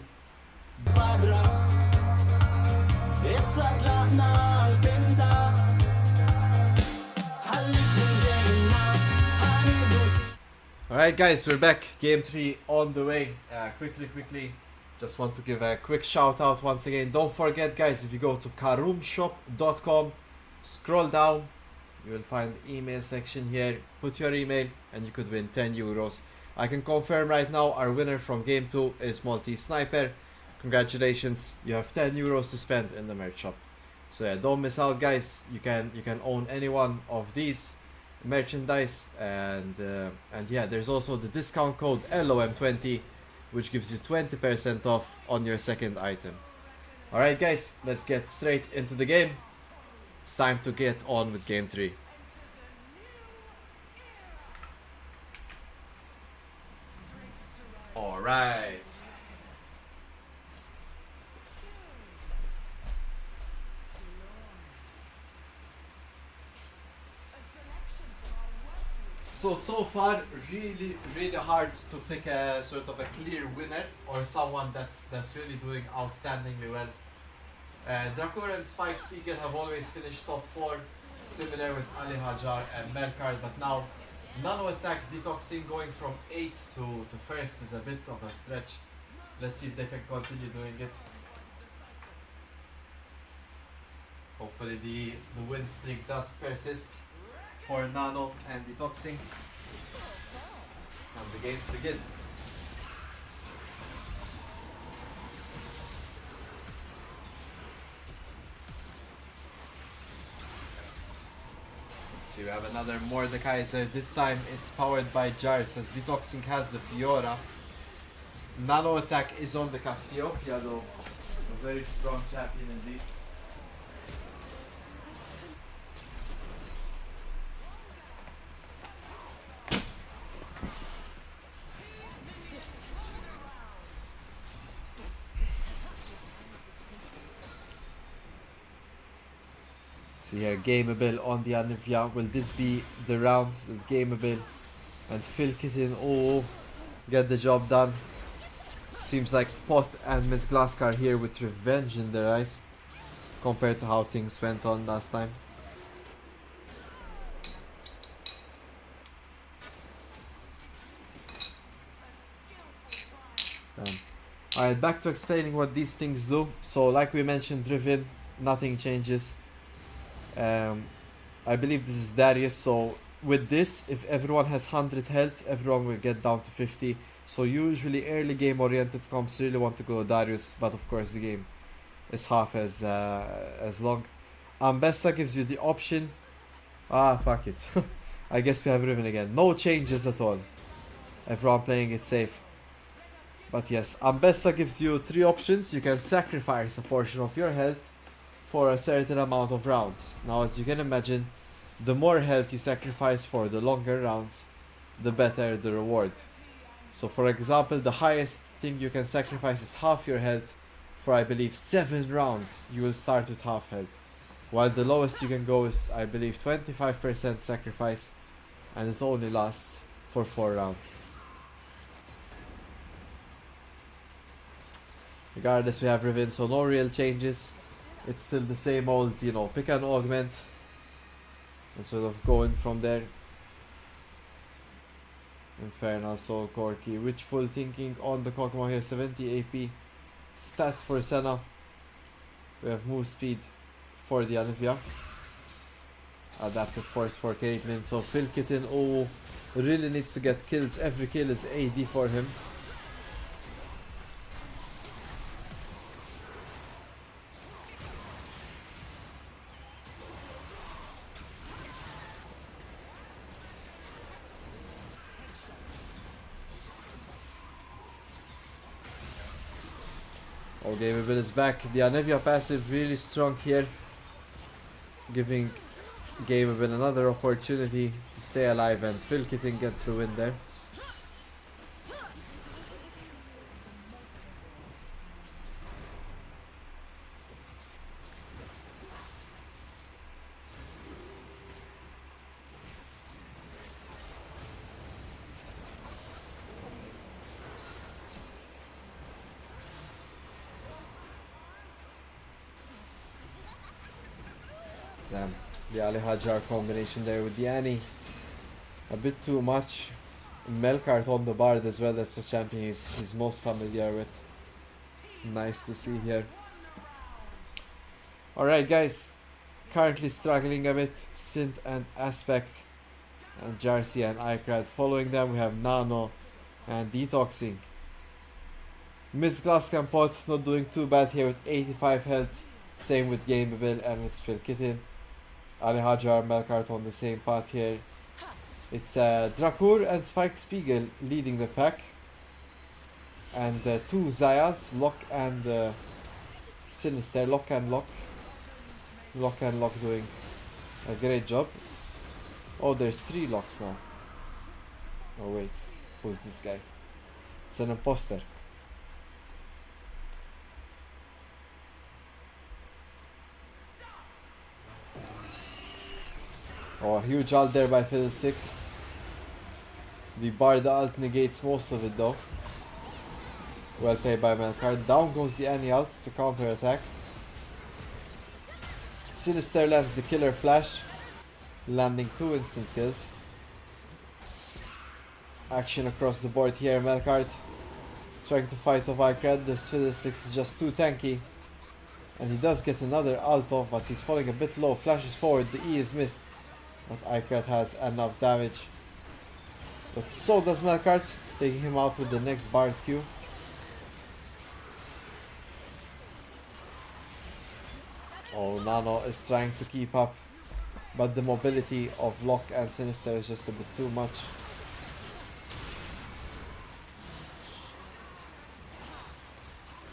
Alright, guys, we're back. Game 3 on the way. Quickly. Just want to give a quick shout out once again. Don't forget, guys, if you go to KarumShop.com, scroll down, you will find the email section here. Put your email and you could win 10 euros. I can confirm right now our winner from game 2 is Maltese Sniper. Congratulations, you have 10 euros to spend in the merch shop. So yeah, don't miss out, guys. You can own any one of these merchandise, and yeah, there's also the discount code LOM20, which gives you 20% off on your second item. Alright, guys, let's get straight into the game. It's time to get on with game 3. Alright. So far, really hard to pick a sort of a clear winner or someone that's really doing outstandingly well. Drakur and Spike Spiegel have always finished top 4, similar with Ali Hajar and Melkard, but now Nano Attack Detoxing going from 8 to 1st is a bit of a stretch. Let's see if they can continue doing it. Hopefully the win streak does persist for Nano and Detoxing. And the games begin. Let's see, we have another Mordekaiser. This time it's powered by Jars as Detoxing has the Fiora. Nano Attack is on the Cassiopeia though. A very strong champion indeed. See here, gameable on the Anivia. Will this be the round that's gameable? And Phil Kitten, oh, get the job done. Seems like Pot and Miss Glaskar here with revenge in their eyes compared to how things went on last time. Alright, back to explaining what these things do. So like we mentioned, Driven, nothing changes. Um, I believe this is Darius, so with this, if everyone has 100 health, everyone will get down to 50. So usually early game oriented comps really want to go Darius, but of course the game is half as long. Ambessa gives you the option. Ah, fuck it. I guess we have Riven again. No changes at all. Everyone playing it safe. But yes, Ambessa gives you three options. You can sacrifice a portion of your health for a certain amount of rounds. Now, as you can imagine, the more health you sacrifice for the longer rounds, the better the reward. So, for example, the highest thing you can sacrifice is half your health for, I believe, 7 rounds. You will start with half health. While the lowest you can go is, I believe, 25% sacrifice, and it only lasts for 4 rounds. Regardless, we have Riven, so no real changes. It's still the same old, you know, pick an augment and sort of going from there. Infernal, Soul, Corki, Witchful Thinking on the Kog'Maw here, 70 AP. Stats for Senna. We have move speed for the Anivia. Adaptive Force for Caitlyn. So Phil Kitten, oh, really needs to get kills. Every kill is AD for him. Oh, Gameable is back. The Anivia passive really strong here, giving Gameable another opportunity to stay alive, and Phil Kitten gets the win there. Damn, the Ali Hajar combination there with the Annie. A bit too much. Melkart on the Bard as well, that's a champion he's most familiar with. Nice to see here. Alright guys, currently struggling a bit. Synth and Aspect and Jarcy and Icrad. Following them we have Nano and Detoxing. Miss Glascan Pot not doing too bad here with 85 health. Same with Gameable and with Phil Kitten. Ali Hajar, Melkart on the same path here. It's Drakur and Spike Spiegel leading the pack. And two Zayas, Lock and Sinister, Lock and Lock. Lock and Lock doing a great job. Oh, there's 3 Locks now. Oh wait, who's this guy? It's an imposter. Oh, a huge ult there by Fiddlesticks. The Bard ult negates most of it though. Well played by Melkart. Down goes the Annie ult to counter attack. Sinister lands the killer flash, landing 2 instant kills. Action across the board here. Melkart trying to fight off Icrad. This Fiddlesticks is just too tanky. And he does get another ult off, but he's falling a bit low. Flashes forward, the E is missed. But Icrad has enough damage. But so does Melkart, taking him out with the next Bard Q. Oh, Nano is trying to keep up, but the mobility of Lock and Sinister is just a bit too much.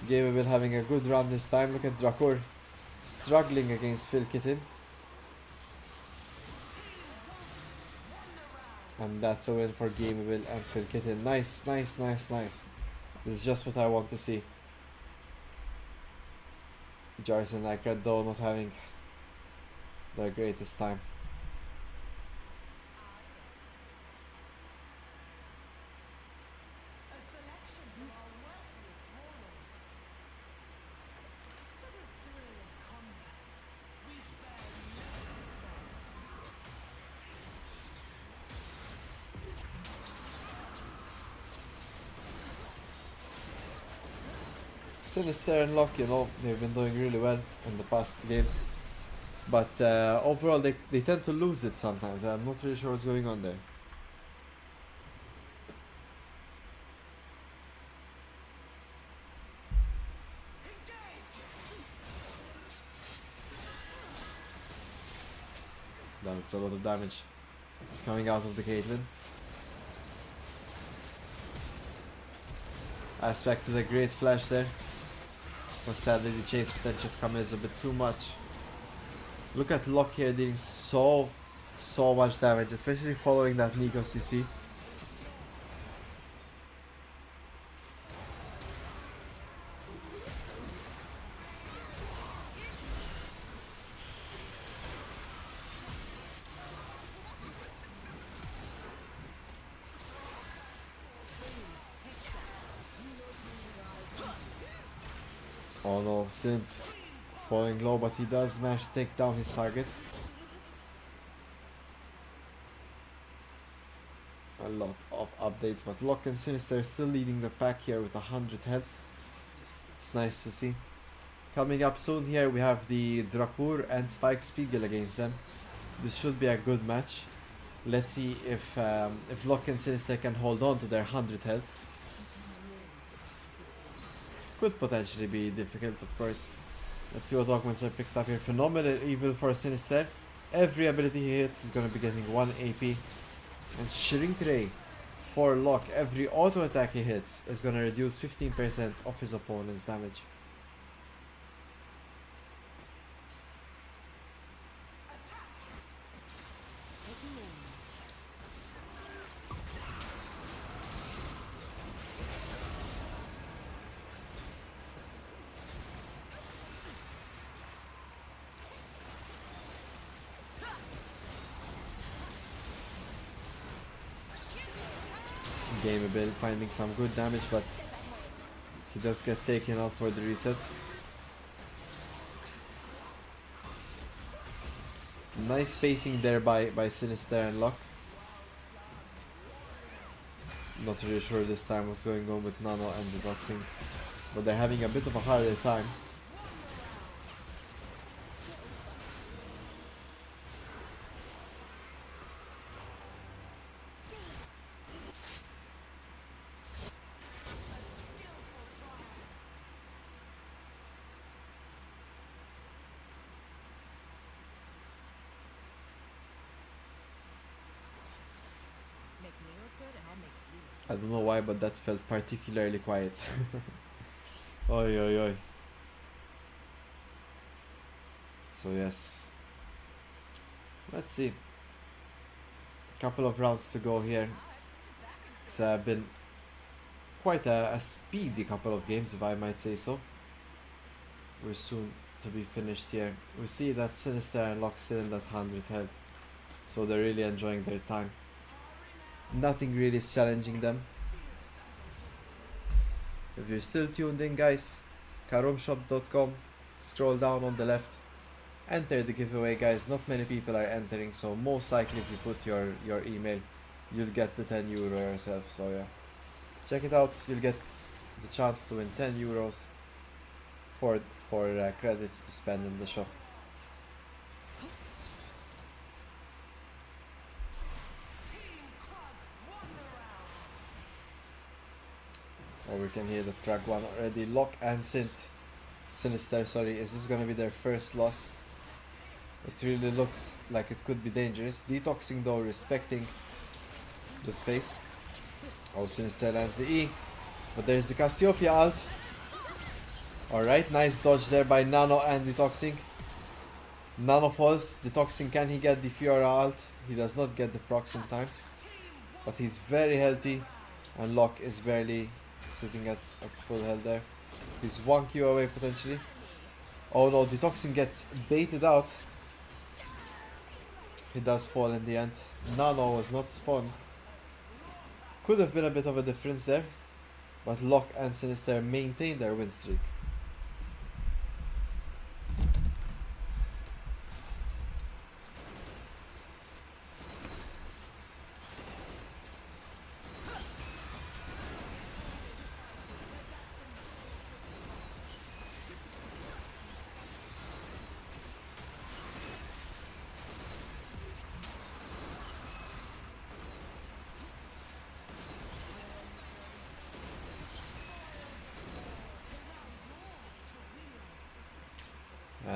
Gameable having a good run this time. Look at Drakur struggling against Phil Kitten. And that's a win for Gameable and Phil Kitten. Nice, nice, nice, nice. This is just what I want to see. Jars and Icrad though not having their greatest time. Sinister and Lock, you know, they've been doing really well in the past games. But overall, they tend to lose it sometimes. I'm not really sure what's going on there. That's a lot of damage coming out of the Caitlyn. I expected a great flash there, but sadly the chase potential coming is a bit too much. Look at Locke here dealing so much damage, especially following that Nico CC. Oh no, Synth falling low, but he does manage to take down his target. A lot of updates, but Locke and Sinister still leading the pack here with 100 health. It's nice to see. Coming up soon here we have the Drakur and Spike Spiegel against them. This should be a good match. Let's see if Locke and Sinister can hold on to their 100 health. Could potentially be difficult, of course. Let's see what augments are picked up here. Phenomenal Evil for Sinister. Every ability he hits is going to be getting 1 AP. And Shrink Ray for Locke. Every auto attack he hits is going to reduce 15% of his opponent's damage. Gameable, finding some good damage, but he does get taken out for the reset. Nice spacing there by Sinister and Locke. Not really sure this time what's going on with Nano and Detoxing, but they're having a bit of a harder time. I don't know why, but that felt particularly quiet. Oi, oi, oi. So yes. Let's see. Couple of rounds to go here. It's been quite a speedy couple of games, if I might say so. We're soon to be finished here. We see that Sinister and Locke still in that 100 health. So they're really enjoying their time. Nothing really is challenging them. If you're still tuned in, guys, KarumShop.com, scroll down on the left, enter the giveaway, guys. Not many people are entering, so most likely if you put your email, you'll get the 10 euro yourself. So yeah, check it out. You'll get the chance to win 10 euros for credits to spend in the shop. Oh, we can hear that crack one already. Locke and Sinister, sorry, is this gonna be their first loss? It really looks like it could be dangerous. Detoxing though, respecting the space. Oh, Sinister lands the E, but there's the Cassiopeia ult. Alright, nice dodge there by Nano and Detoxing. Nano falls. Detoxing, can he get the Fiora ult? He does not get the procs in time, but he's very healthy, and Locke is barely sitting at full health there. He's 1 Q away potentially. Oh no, Detoxing gets baited out. He does fall in the end. Nano was not spawned. Could have been a bit of a difference there, but Locke and Sinister maintain their win streak.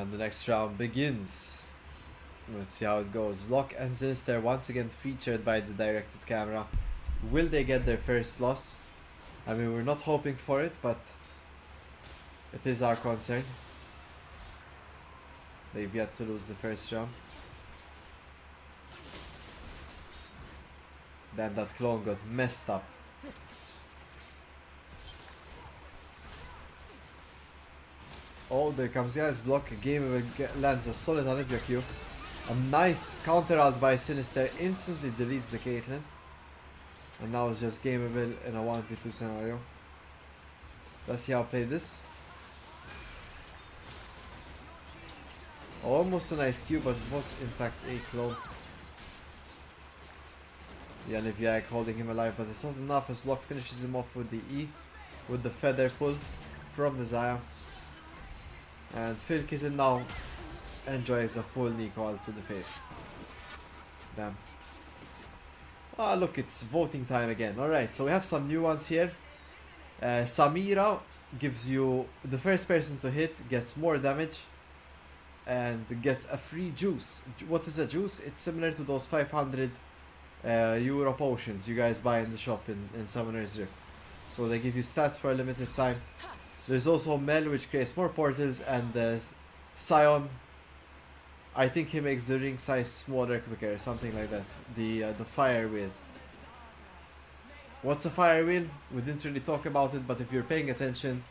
And the next round begins. Let's see how it goes. Locke and Sinister once again featured by the directed camera. Will they get their first loss? I mean, we're not hoping for it, but it is our concern. They've yet to lose the first round. Then that clone got messed up. Oh, there comes Guy's block. Game lands a solid Olivia Q. A nice counter out by Sinister instantly deletes the Caitlyn. And now it's just gameable in a 1v2 scenario. Let's see how I play this. Almost a nice Q, but it was in fact a clone. The Olivia holding him alive, but it's not enough as Locke finishes him off with the E, with the feather pull from the Xayah. And Phil Kitten now enjoys a full knee call to the face. Damn. Ah, look, it's voting time again. Alright, so we have some new ones here. Samira gives you, the first person to hit gets more damage and gets a free juice. What is a juice? It's similar to those 500 euro potions you guys buy in the shop in Summoner's Rift. So they give you stats for a limited time. There's also Mel, which creates more portals, and Sion, I think he makes the ring size smaller quicker, something like that. The fire wheel. What's a fire wheel? We didn't really talk about it, but if you're paying attention,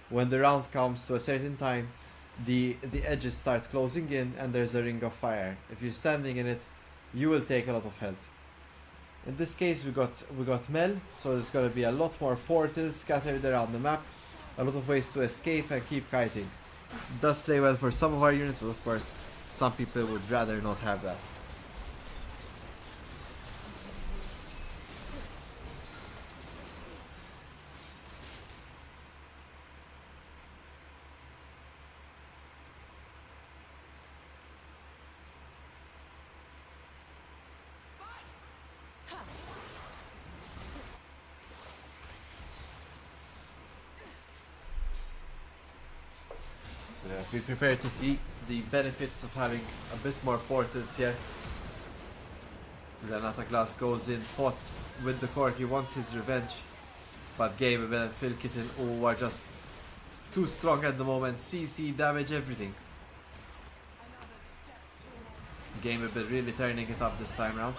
when the round comes to a certain time, the edges start closing in and there's a ring of fire. If you're standing in it, you will take a lot of health. In this case we got Mel, so there's gonna be a lot more portals scattered around the map, a lot of ways to escape and keep kiting. It does play well for some of our units, but of course some people would rather not have that. So yeah, be prepared to see the benefits of having a bit more portals here. Then Ataglas goes in pot with the Cork, he wants his revenge. But Gameable and Phil Kitten are just too strong at the moment. CC, damage, everything. Gameable really turning it up this time round.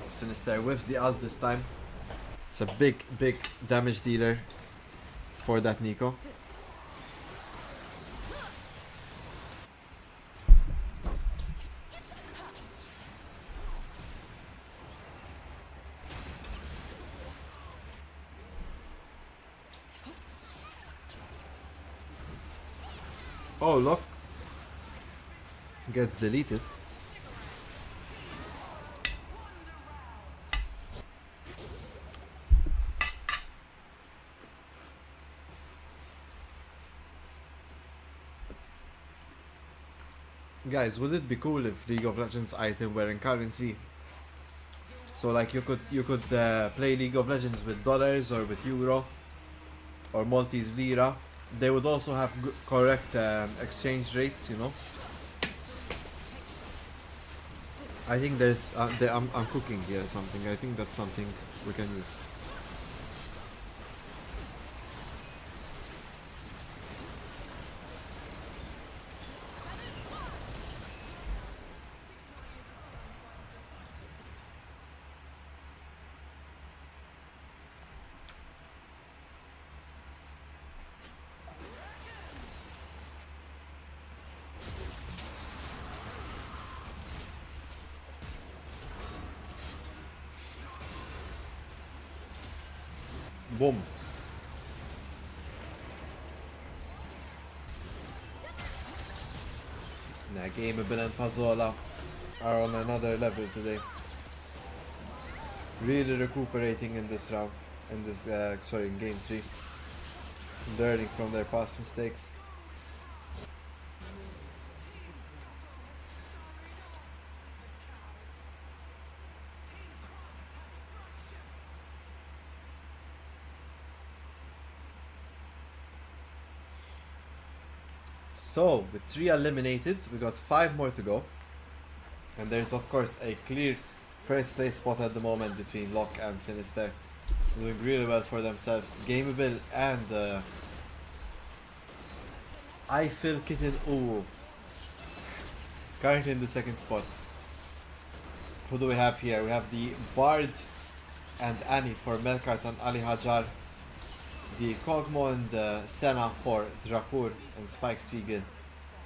Sinister whiffs the ult this time. It's a big damage dealer for that Nico. Oh, look. Gets deleted. Guys, would it be cool if League of Legends item were in currency? So like you could play League of Legends with dollars or with euro or Maltese lira. They would also have correct exchange rates, you know. I think there's I'm cooking here something. I think that's something we can use. Boom. Nah, Gameable and Fazola are on another level today. Really recuperating in this round, in this in game 3. Learning from their past mistakes. So, with 3 eliminated, we got 5 more to go. And there's of course a clear first place spot at the moment between Locke and Sinister. Doing really well for themselves. Gameable and I Feel Kitten Ooh. Currently in the second spot. Who do we have here? We have the Bard and Annie for Melkart and Ali Hajar. The Kogmo and Senna for Drakur and Spike Spiegel.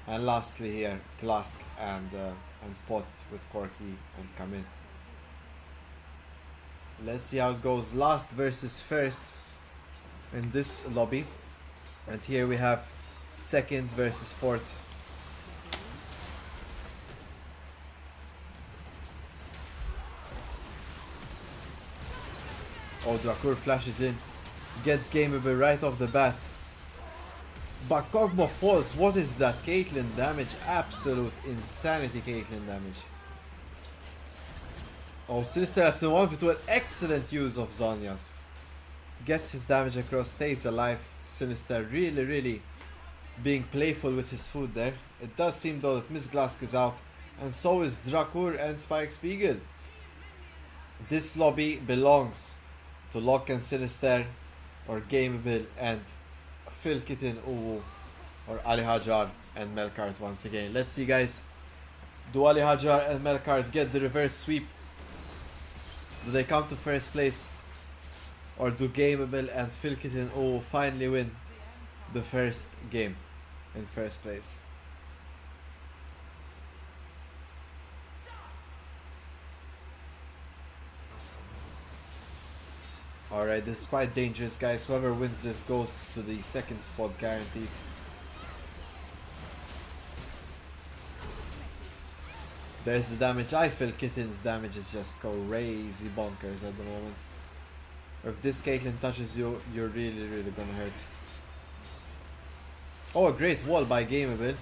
And lastly here, Glask and Pot with Corky and Kamil. Let's see how it goes. Last versus first in this lobby. And here we have second versus fourth. Oh, Drakur flashes in. Gets gameable right off the bat. But Kogmo falls. What is that? Caitlyn damage. Absolute insanity Caitlyn damage. Oh, Sinister after 1v2. An excellent use of Zhonya's. Gets his damage across. Stays alive. Sinister really being playful with his food there. It does seem though that Miss Glask is out. And so is Drakur and Spike Spiegel. This lobby belongs to Locke and Sinister, or Gameable and Phil Kitten Uwu, or Ali Hajar and Melkart once again. Let's see, guys. Do Ali Hajar and Melkart get the reverse sweep? Do they come to first place? Or do Gameable and Phil Kitten Uwu finally win the first game in first place? Alright, this is quite dangerous, guys. Whoever wins this goes to the second spot, guaranteed. There's the damage. I feel Kitten's damage is just crazy bonkers at the moment. If this Caitlyn touches you, you're really gonna hurt. Oh, a great wall by Gameable.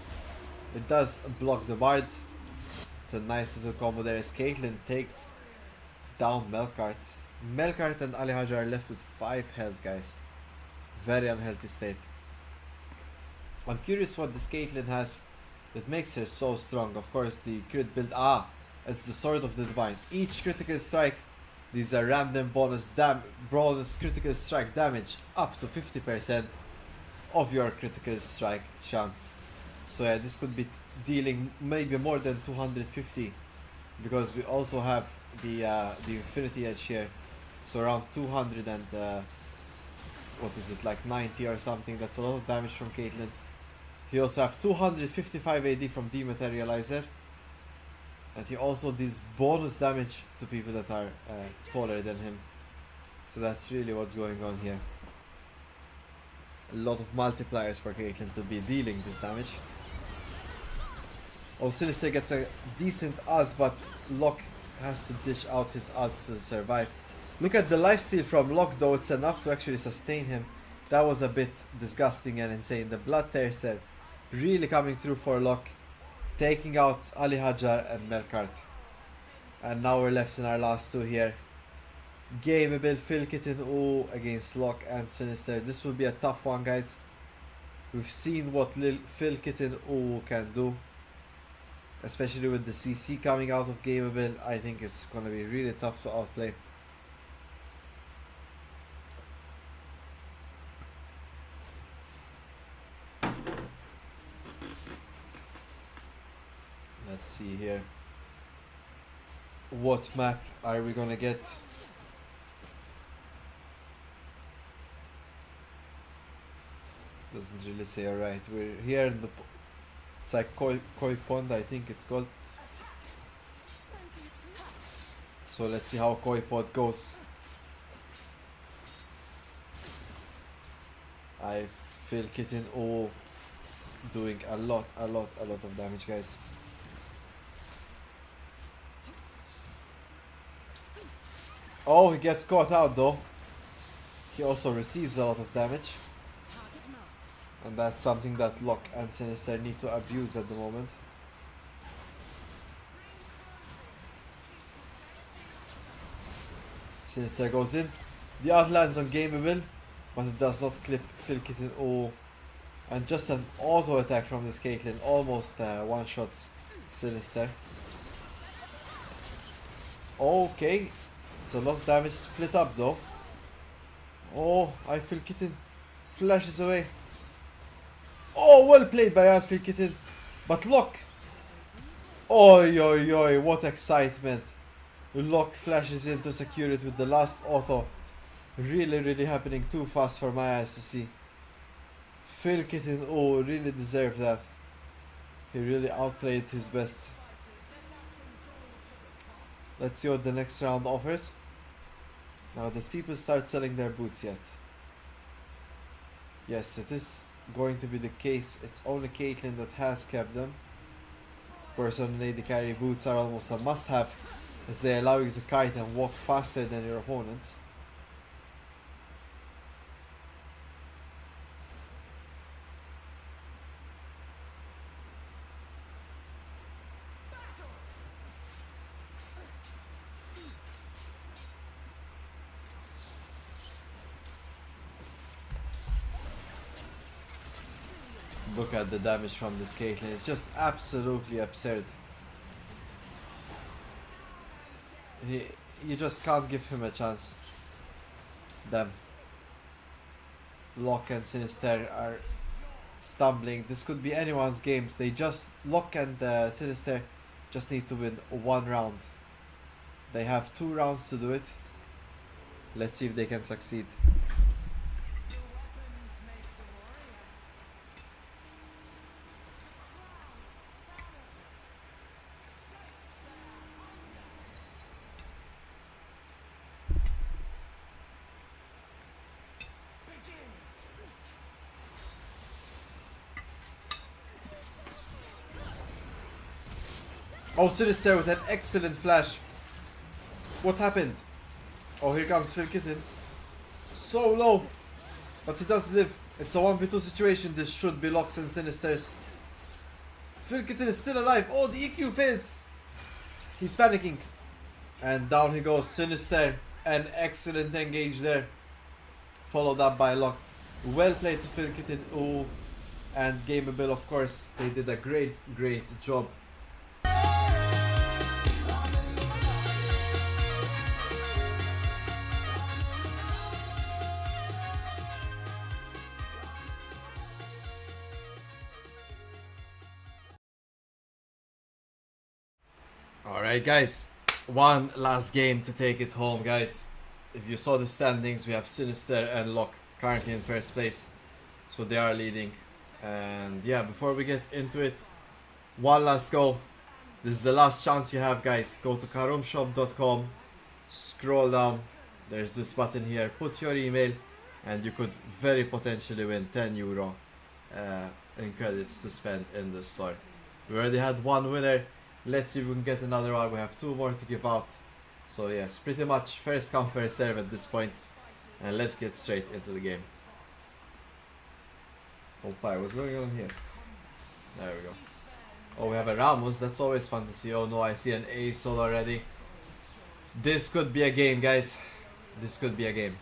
It does block the Bard. It's a nice little combo there as Caitlyn takes down Melkart. Melkart and Ali Hajar are left with 5 health, guys. Very unhealthy state. I'm curious what this Caitlyn has that makes her so strong. Of course, the crit build. It's the Sword of the Divine. Each critical strike, these are random bonus critical strike damage up to 50% of your critical strike chance. So yeah, this could be dealing maybe more than 250, because we also have the Infinity Edge here. So around 200 and what is it, like 90 or something. That's a lot of damage from Caitlyn. He also have 255 AD from Dematerializer, and he also deals bonus damage to people that are taller than him. So that's really what's going on here. A lot of multipliers for Caitlyn to be dealing this damage. Oh, Sinister gets a decent ult, but Locke has to dish out his ult to survive. Look at the lifesteal from Locke though, it's enough to actually sustain him. That was a bit disgusting and insane. The blood tears there really coming through for Locke, taking out Ali Hajar and Melkart. And now we're left in our last two here. Gameable Phil Kitten Uwu against Locke and Sinister. This will be a tough one, guys. We've seen what Phil Kitten Uwu can do, especially with the CC coming out of Gameable. I think it's going to be really tough to outplay. Let's see here. What map are we gonna get? Doesn't really say. Alright, we're here in the... It's like Koi Pond, I think it's called. So let's see how Koi Pond goes. I feel Kitten O doing a lot of damage, guys. Oh, he gets caught out though. He also receives a lot of damage. And that's something that Locke and Sinister need to abuse at the moment. Sinister goes in. The ult lands on Gameable, but it does not clip Phil Kitten O And just an auto attack from this Caitlyn, almost one-shots Sinister. Okay, it's a lot of damage split up though. Oh, I feel Kitten flashes away. Oh, well played by Anfield Kitten. But look. Oi, oi, oi, what excitement. Lock flashes in to secure it with the last auto. Really, really happening too fast for my eyes to see. Phil Kitten, oh, really deserved that. He really outplayed his best. Let's see what the next round offers. Now that people start selling their boots yet. Yes, it is going to be the case. It's only Caitlyn that has kept them. Of course, on the AD carry, boots are almost a must-have, as they allow you to kite and walk faster than your opponents. Look at the damage from this Caitlyn, it's just absolutely absurd. You just can't give him a chance. Them. Locke and Sinister are stumbling. This could be anyone's games. They just, Locke and Sinister just need to win one round. They have 2 rounds to do it. Let's see if they can succeed. Oh, Sinister with an excellent flash. What happened? Oh, here comes Phil Kitten. So low. But he does live. It's a 1v2 situation. This should be Locks and Sinisters. Phil Kitten is still alive. Oh, the EQ fails. He's panicking. And down he goes. Sinister. An excellent engage there. Followed up by Locke. Well played to Phil Kitten. Oh, and Gameable, of course. They did a great job. Alright guys, one last game to take it home, guys. If you saw the standings, we have Sinister and Locke currently in first place, so they are leading. And yeah, before we get into it, one last go. This is the last chance you have, guys. Go to KarumShop.com, scroll down, there's this button here, put your email, and you could very potentially win €10 in credits to spend in the store. We already had one winner. Let's see if we can get another one. We have 2 more to give out. So yes, pretty much first come first serve at this point. And let's get straight into the game. Oh pie, what's going on here? There we go. Oh, we have a Ramos. That's always fun to see. Oh no, I see an ace already. This could be a game, guys. This could be a game.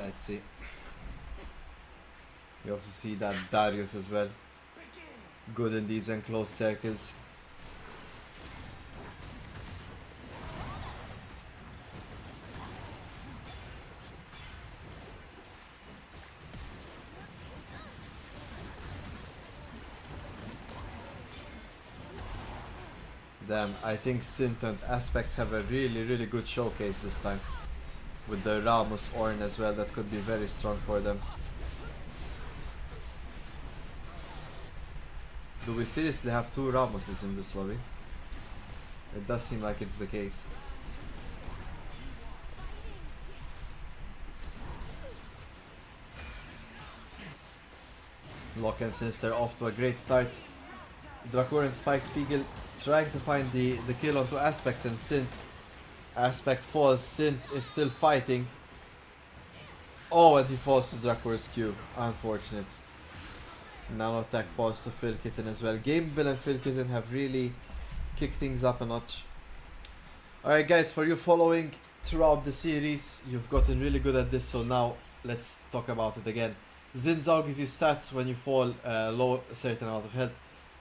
Let's see. You also see that Darius as well. Good in these enclosed circles. Damn, I think Synth and Aspect have a really good showcase this time. With the Ramos Ornn as well, that could be very strong for them. Do we seriously have 2 Ramoses in this lobby? It does seem like it's the case. Locke and Sinister off to a great start. Dracor and Spike Spiegel trying to find the kill onto Aspect and Synth. Aspect falls, Synth is still fighting. Oh, and he falls to Dracor's Q. Unfortunate. Nano attack falls to Phil Kitten as well. Gamebill and Phil Kitten have really kicked things up a notch. Alright guys, for you following throughout the series. You've gotten really good at this, so now let's talk about it again. Xin Zhao gives you stats when you fall low a certain amount of health.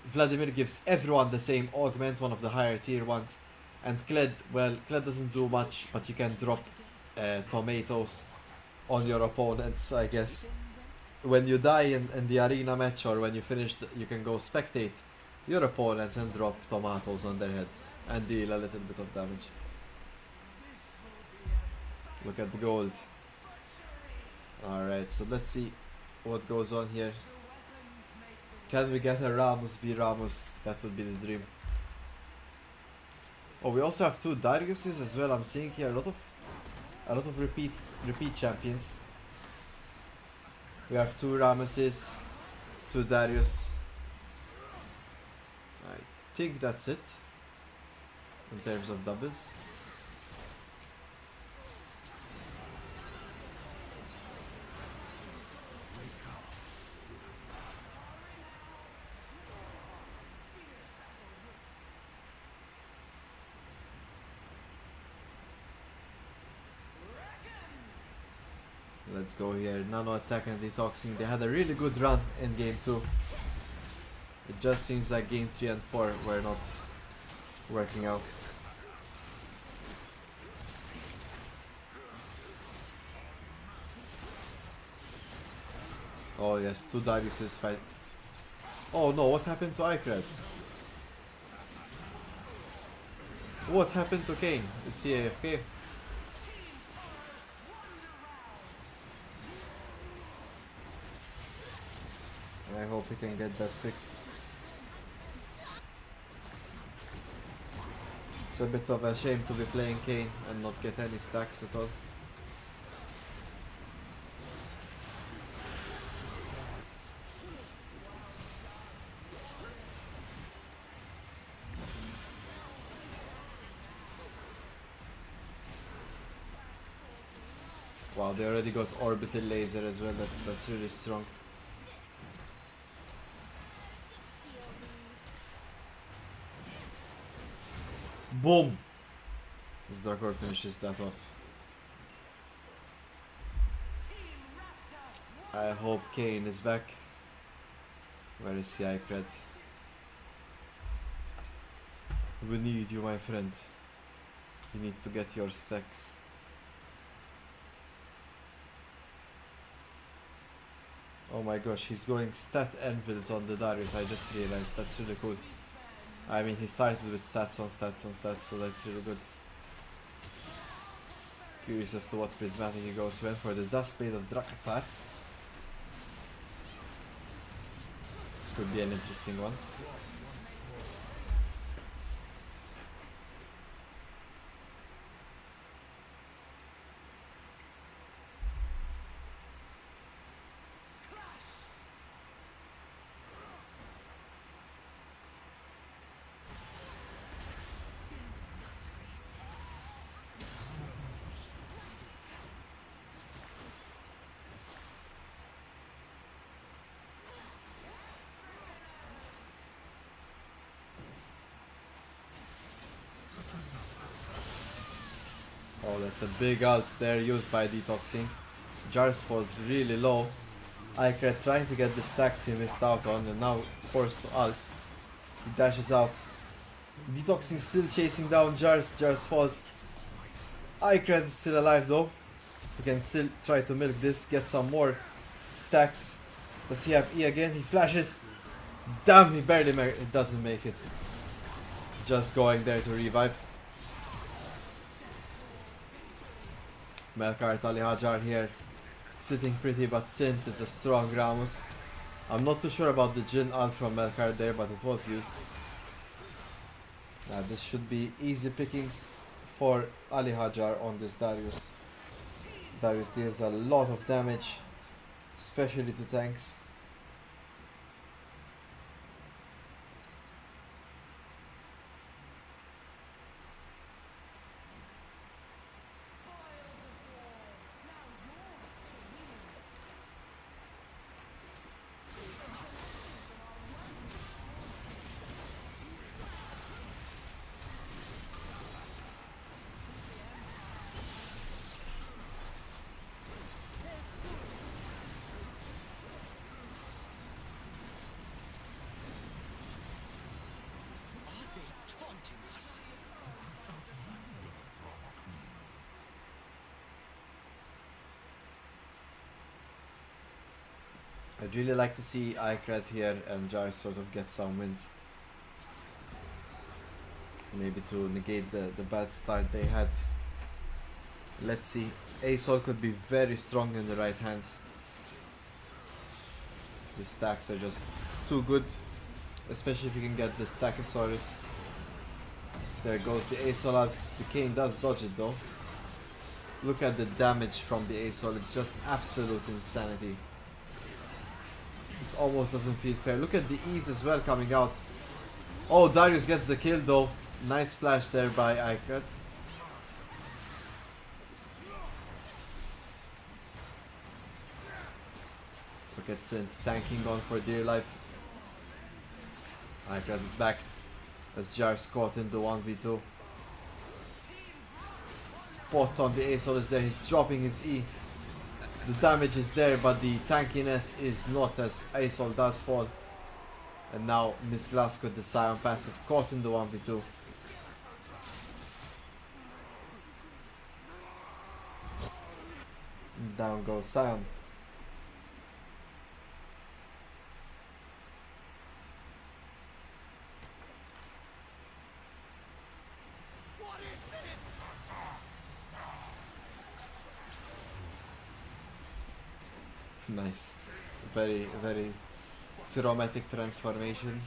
Vladimir gives everyone the same augment, one of the higher tier ones. And Kled, well, Kled doesn't do much, but you can drop tomatoes on your opponents, I guess. When you die in the arena match or when you finish, you can go spectate your opponents and drop tomatoes on their heads and deal a little bit of damage. Look at the gold. Alright, so let's see what goes on here. Can we get a Ramos v Ramos? That would be the dream. Oh, we also have two Dariuses as well. I'm seeing here a lot of repeat champions. We have two Ramoses, two Darius. I think that's it in terms of doubles. Let's go here. Nano attack and detoxing. They had a really good run in game 2. It just seems like game 3 and 4 were not working out. Oh yes, two Dariuses fight. Oh no, what happened to Icred? What happened to Kane? Is he AFK? I hope we can get that fixed. It's a bit of a shame to be playing Kane and not get any stacks at all. Wow, they already got orbital laser as well. That's really strong. Boom! This Dark Orb finishes that off. I hope Kane is back. Where is he, Icred? We need you, my friend. You need to get your stacks. Oh my gosh, he's going stat anvils on the Darius, I just realized. That's really cool. I mean, he started with stats on stats on stats, so that's really good. Curious as to what prismatic he goes with for the Duskblade of Drakatar. This could be an interesting one. Oh, that's a big ult there used by detoxing. Jars was really low. Icred trying to get the stacks he missed out on and now forced to ult. He dashes out. Detoxing still chasing down Jars. Jars falls. Icred is still alive though. He can still try to milk this, get some more stacks. Does he have E again? He flashes. Damn, he barely doesn't make it. Just going there to revive. Melkart Ali Hajar here, sitting pretty, but Synth is a strong Ramos. I'm not too sure about the Jin ult from Melkart there, but it was used. Now this should be easy pickings for Ali Hajar on this Darius. Darius deals a lot of damage, especially to tanks. I'd really like to see Ikred here and Jar sort of get some wins. Maybe to negate the bad start they had. Let's see. Asol could be very strong in the right hands. The stacks are just too good. Especially if you can get the Stackosaurus. There goes the Asol out. The Kane does dodge it though. Look at the damage from the Asol. It's just absolute insanity. It almost doesn't feel fair. Look at the ease as well coming out. Oh, Darius gets the kill though. Nice flash there by Ikred. Look at Synth tanking on for dear life. Ikred is back as Jar's caught in the 1v2. Pot on the Asol is there. He's dropping his E. The damage is there, but the tankiness is not, as Asol does fall. And now Miss Glass got the Scion passive caught in the 1v2. And down goes Scion. Nice. Very, very traumatic transformation.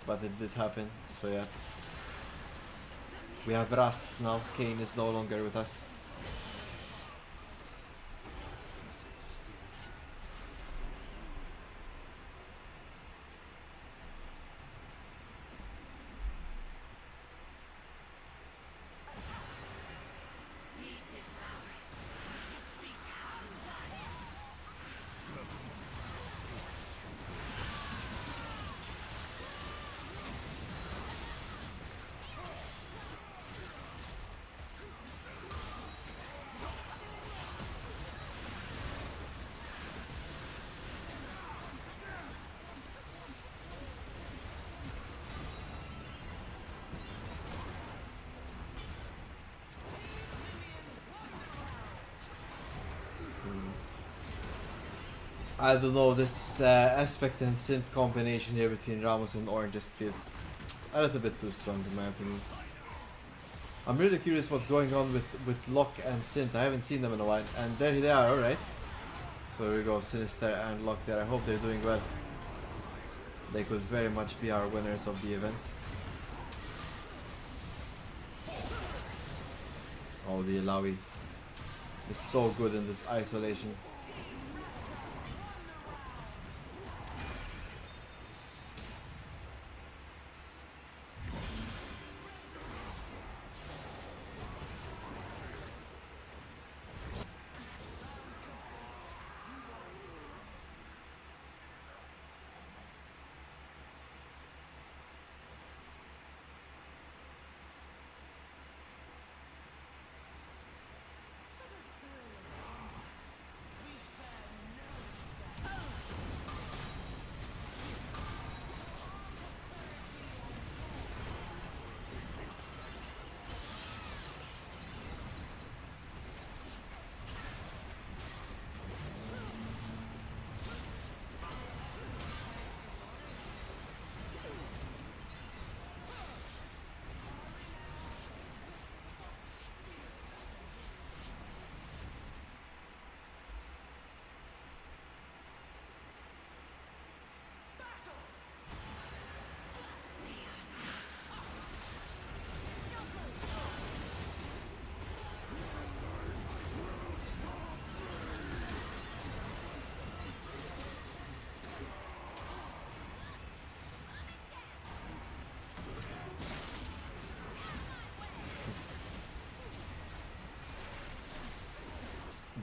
But it did happen, so yeah. We have Rust now. Kane is no longer with us. I don't know, this aspect and synth combination here between Ramos and Orange just feels a little bit too strong in my opinion. I'm really curious what's going on with Locke and Synth. I haven't seen them in a while. And there they are, alright. So here we go, Sinister and Locke there. I hope they're doing well. They could very much be our winners of the event. Oh, the Ilawi is so good in this isolation.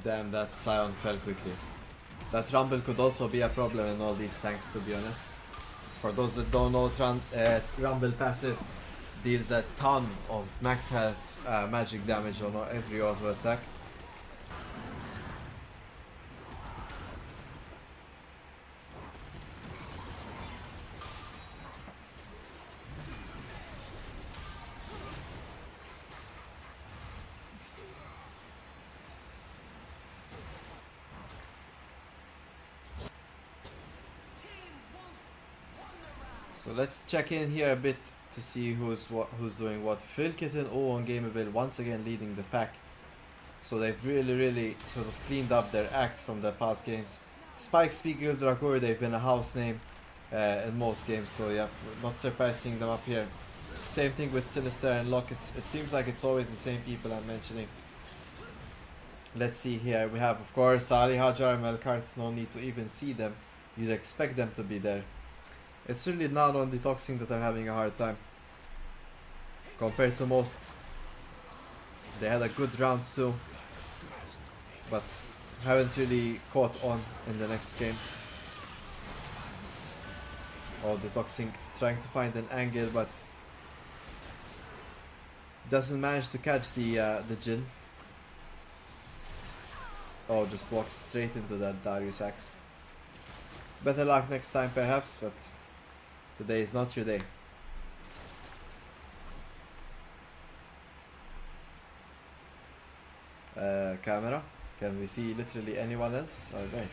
Damn, that Scion fell quickly. That Rumble could also be a problem in all these tanks, to be honest. For those that don't know, Rumble passive deals a ton of max health magic damage on every auto attack. So let's check in here a bit to see who's doing what. Phil Kitten, on Gameable once again leading the pack. So they've really sort of cleaned up their act from the past games. Spike, Spiegel, Dragur, they've been a house name in most games, so yeah, not surprised seeing them up here. Same thing with Sinister and Locke. It seems like it's always the same people I'm mentioning. Let's see here. We have, of course, Ali Hajar, Melkart. No need to even see them. You'd expect them to be there. It's really Nano and Detoxing that are having a hard time compared to most. They had a good round too, but haven't really caught on in the next games. Oh, Detoxing trying to find an angle, but doesn't manage to catch the Jin. Oh, just walks straight into that Darius axe. Better luck next time perhaps, but today is not your day. Camera? Can we see literally anyone else? Alright.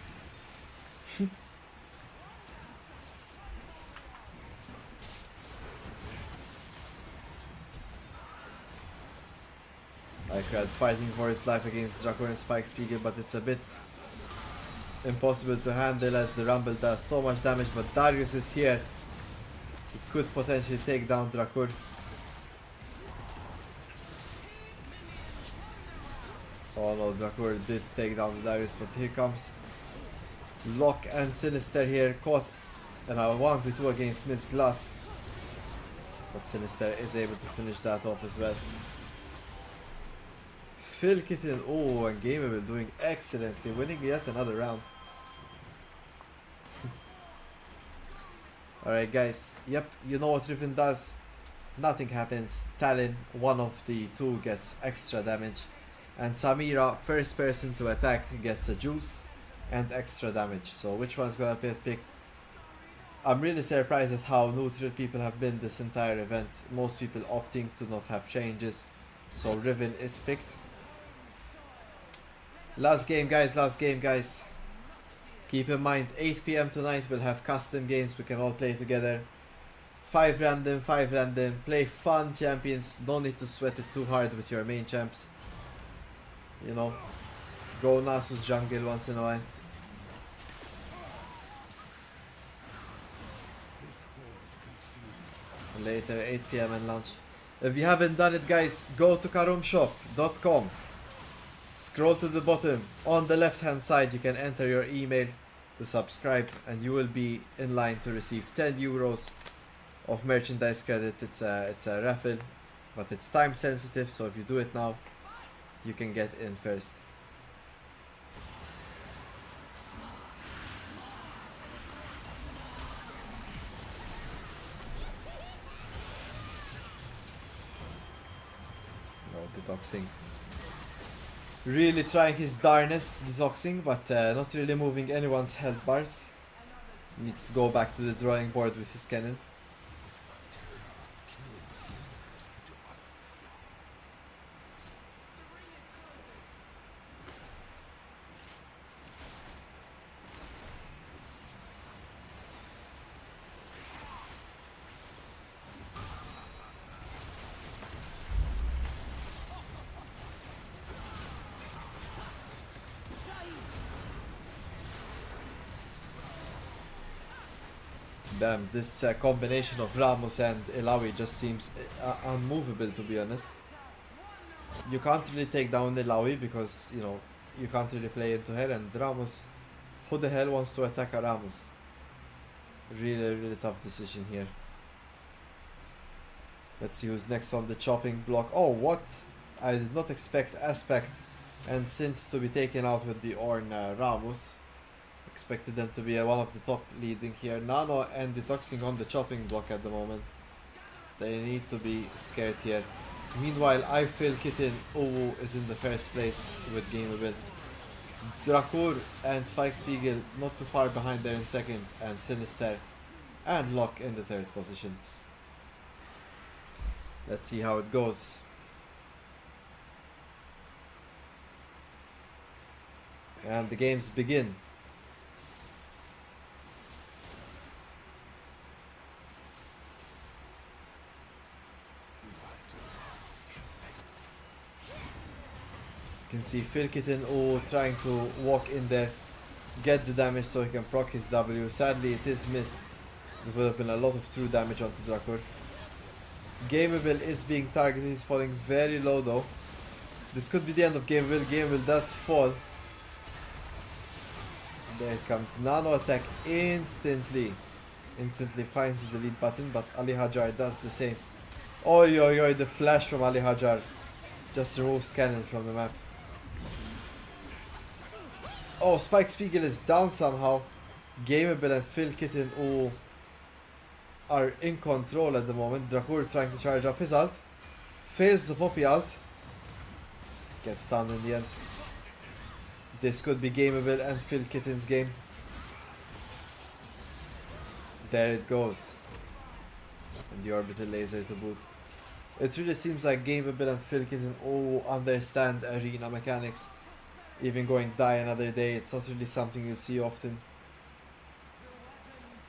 Like fighting for his life against Draco and Spike Spiegel, but it's a bit impossible to handle as the Rumble does so much damage, but Darius is here. He could potentially take down Drakur. Oh no, Drakur did take down Darius, but here comes Locke and Sinister here, caught in a 1v2 against Miss Glask. But Sinister is able to finish that off as well. Phil Kitten, and Gameable doing excellently, winning yet another round. Alright guys, yep, you know what Riven does. Nothing happens. Talon, one of the two, gets extra damage. And Samira, first person to attack, gets a juice and extra damage. So which one's gonna get picked? I'm really surprised at how neutral people have been this entire event. Most people opting to not have changes. So Riven is picked. Last game guys. Keep in mind, 8 PM tonight we'll have custom games we can all play together. 5 random, play fun champions, no need to sweat it too hard with your main champs. You know, go Nasu's jungle once in a while. Later, 8 PM and lunch. If you haven't done it guys, go to KarumShop.com. Scroll to the bottom, on the left hand side you can enter your email to subscribe and you will be in line to receive 10 euros of merchandise credit. It's a raffle, but it's time sensitive, so if you do it now you can get in first. No, Detoxing. Really trying his darnest, Detoxing, but not really moving anyone's health bars. Needs to go back to the drawing board with his cannon. Damn, this combination of Ramos and Ilawi just seems unmovable, to be honest. You can't really take down Ilawi because, you know, you can't really play into her, and Ramos, who the hell wants to attack a Ramos? Really tough decision here. Let's see who's next on the chopping block. Oh, what? I did not expect Aspect and Synth to be taken out with the Ornn Ramos. Expected them to be one of the top leading here. Nano and Detoxing on the chopping block at the moment. They need to be scared here. Meanwhile, I feel Kitten Uwu is in the first place with Gameable. Drakur and Spike Spiegel not too far behind there in second, and Sinister and Locke in the third position. Let's see how it goes. And the games begin. can see Phil Kitten trying to walk in there, get the damage so he can proc his W. Sadly, it is missed. There would have been a lot of true damage onto Drakur. Gameable is being targeted. He's falling very low though. This could be the end of Gameable. Gameable does fall. There it comes. Nano attack instantly. Instantly finds the delete button, but Ali Hajar does the same. Oi oi oi, the flash from Ali Hajar just removes cannon from the map. Oh, Spike Spiegel is down somehow. Gameable and Phil Kitten are in control at the moment. Drakur trying to charge up his ult. Fails the Poppy ult. Gets stunned in the end. This could be Gameable and Phil Kitten's game. There it goes. And the orbital laser to boot. It really seems like Gameable and Phil Kitten understand arena mechanics. Even going die another day, it's not really something you see often.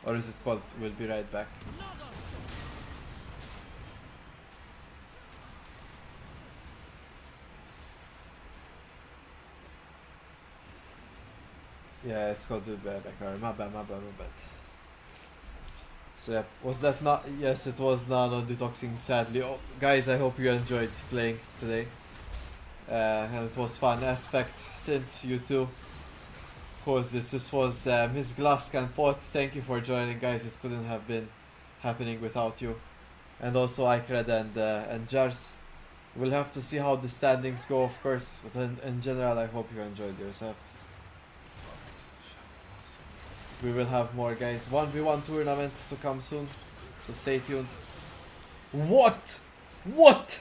Or is it called We'll Be Right Back? Yeah, it's called We'll Be Right Back. Alright, my bad. So yeah, was that not? Yes, it was Nano detoxing sadly. Oh, guys, I hope you enjoyed playing today. And it was fun. Aspect, Synth, you too. Of course, this was Miss Glask and Pot. Thank you for joining, guys. It couldn't have been happening without you. And also Ikred and Jars. We'll have to see how the standings go, of course. But in general, I hope you enjoyed yourselves. We will have more, guys. 1v1 tournament to come soon. So stay tuned. What? What?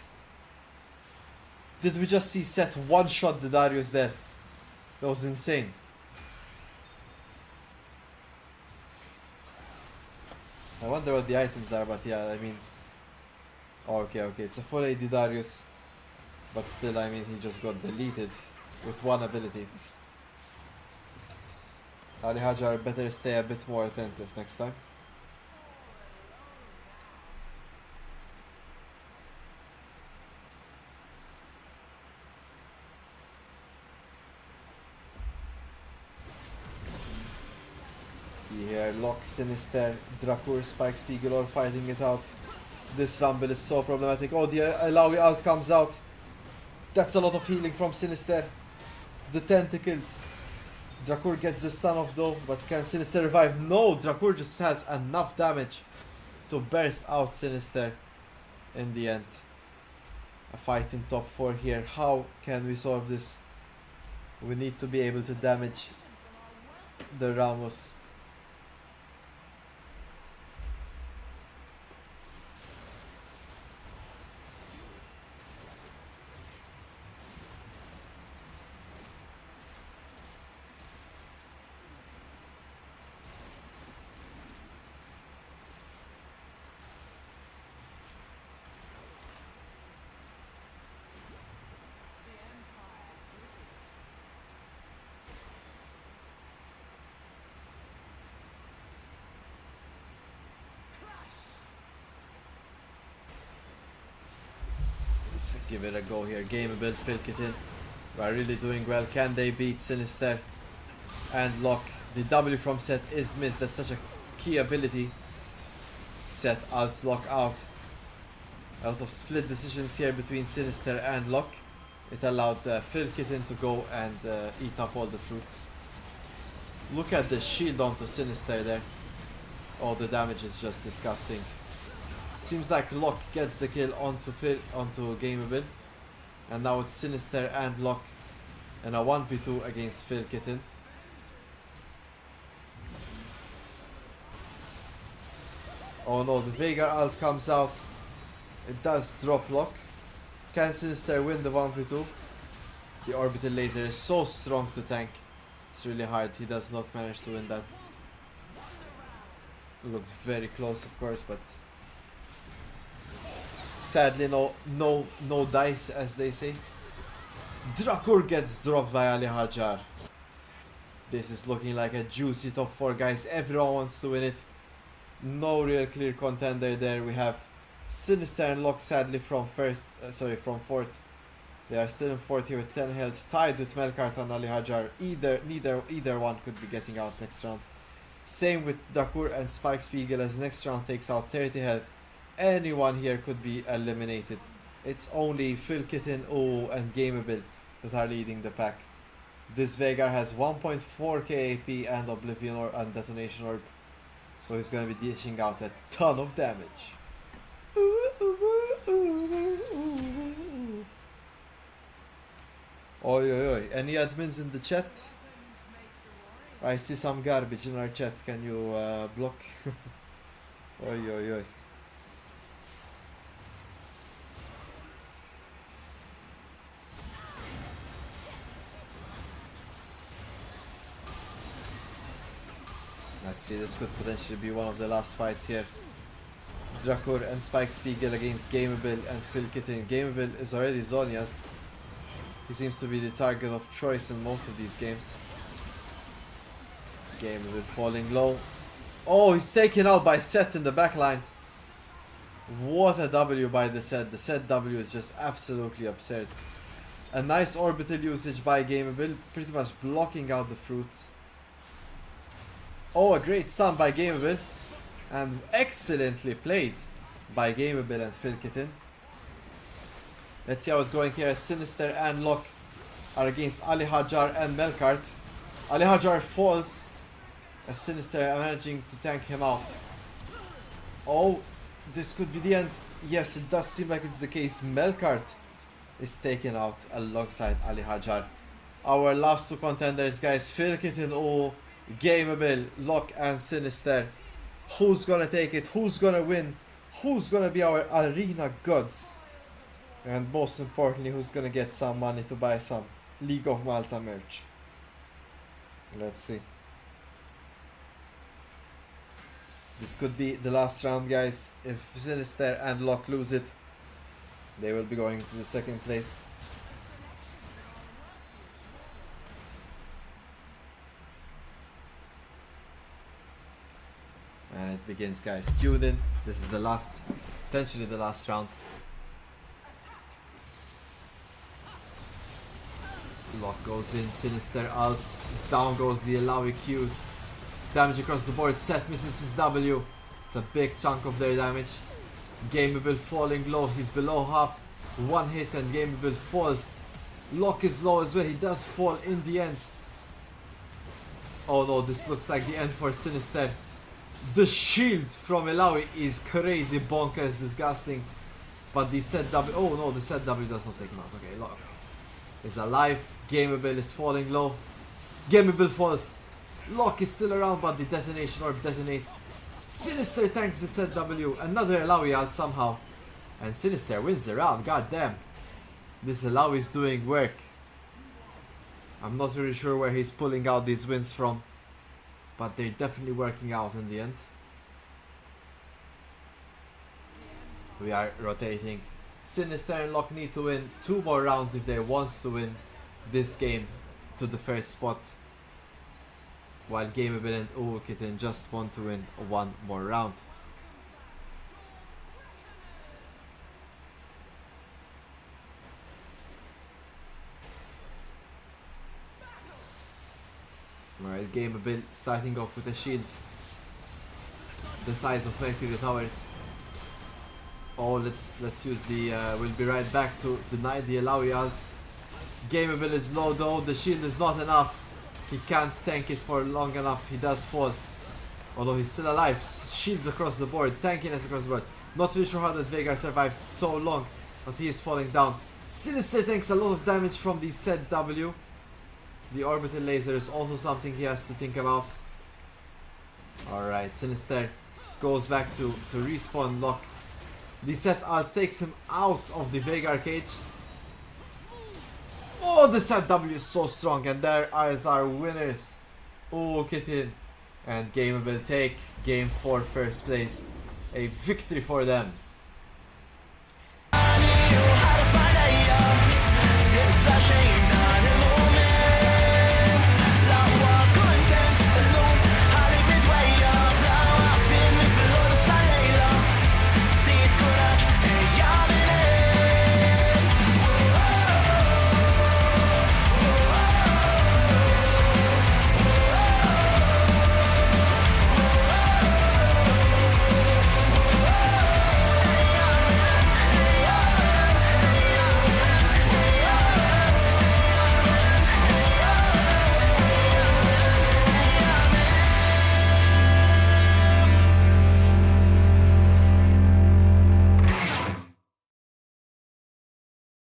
Did we just see Seth one-shot the Darius there? That was insane. I wonder what the items are, but yeah, I mean... Oh, okay, it's a full AD Darius. But still, I mean, he just got deleted with one ability. Ali Hajar better stay a bit more attentive next time. See here, Lock, Sinister, Drakur, Spike, Spiegel all fighting it out. This rumble is so problematic. Oh, the Alawi ult comes out. That's a lot of healing from Sinister. The tentacles. Drakur gets the stun off though, but can Sinister revive? No, Drakur just has enough damage to burst out Sinister in the end. A fight in top 4 here. How can we solve this? We need to be able to damage the Ramos. Let's give it a go here. Gameable, Phil Kitten are really doing well. Can they beat Sinister and Lock? The W from Set is missed. That's such a key ability. Set ults Lock out. A lot of split decisions here between Sinister and Lock. It allowed Phil Kitten to go and eat up all the fruits. Look at the shield onto Sinister there. Oh, the damage is just disgusting. Seems like Lock gets the kill onto Gameable, and now it's Sinister and Lock in a 1v2 against Phil Kitten. Oh no, the Veigar ult comes out. It does drop Lock. Can Sinister win the 1v2? The orbital laser is so strong to tank. It's really hard. He does not manage to win that. Looked very close, of course, but sadly no dice, as they say. Drakur gets dropped by Ali Hajar. This is looking like a juicy top 4, guys. Everyone wants to win it. No real clear contender there. We have Sinister and Lock sadly from fourth. They are still in 40 with 10 health, tied with Melkart and Ali Hajar. Either one could be getting out next round. Same with Dakur and Spike Spiegel as next round takes out 30 health. Anyone here could be eliminated. It's only Phil Kitten, and Gameable that are leading the pack. This Veigar has 1.4k AP and Oblivion Orb and Detonation Orb. So he's gonna be dishing out a ton of damage. Oi oi oi. Any admins in the chat? I see some garbage in our chat. Can you block? Oi oi oi. Let's see, this could potentially be one of the last fights here. Drakur and Spike Spiegel against Gameable and Phil Kitten. Gameable is already Zonia's. He seems to be the target of choice in most of these games. Gameable falling low. Oh, he's taken out by Seth in the backline. What a W by the Seth. The Seth W is just absolutely absurd. A nice orbital usage by Gameable, pretty much blocking out the fruits. Oh, a great stun by Gameable. And excellently played by Gameable and Phil Kitten. Let's see how it's going here. Sinister and Locke are against Ali Hajar and Melkart. Ali Hajar falls as Sinister are managing to tank him out. Oh, this could be the end. Yes, it does seem like it's the case. Melkart is taken out alongside Ali Hajar. Our last two contenders, guys. Phil Kitten, Gameable, Locke and Sinister. Who's gonna take it? Who's gonna win? Who's gonna be our arena gods? And most importantly, who's gonna get some money to buy some League of Malta merch? Let's see. This could be the last round, guys. If Sinister and Locke lose it, they will be going to the second place. And it begins, guys. Tune in. This is the last, potentially the last round. Locke goes in, Sinister ults, down goes the Alawi Qs. Damage across the board, Seth misses his W. It's a big chunk of their damage. Gameable falling low, he's below half. One hit and Gameable falls. Locke is low as well, he does fall in the end. Oh no, this looks like the end for Sinister. The shield from Alawi is crazy bonkers, disgusting. But the set W, oh no, the set W does not take him out. Okay, Locke is alive. Gameable is falling low. Gameable falls. Locke is still around, but the detonation orb detonates. Sinister tanks the set W. Another Alawi out somehow. And Sinister wins the round. God damn. This Alawi is doing work. I'm not really sure where he's pulling out these wins from, but they're definitely working out in the end. We are rotating. Sinister and Locke need to win 2 more rounds if they want to win this game to the first spot, while Gameable and Kitten just want to win 1 more round. Alright, Gameable starting off with a shield the size of Mercury Towers. Oh, let's use the we'll be right back to deny the Alawi ult. Gameable is low though, the shield is not enough. He can't tank it for long enough, he does fall. Although he's still alive, shields across the board, tankiness across the board. Not really sure how that Veigar survived so long, but he is falling down. Sinister takes a lot of damage from the set W. The orbital laser is also something he has to think about. Alright, Sinister goes back to respawn Locke. The set ult takes him out of the Veigar cage. Oh, the set W is so strong, and there is our winners. Kitten and Gameable take game 4 first place. A victory for them.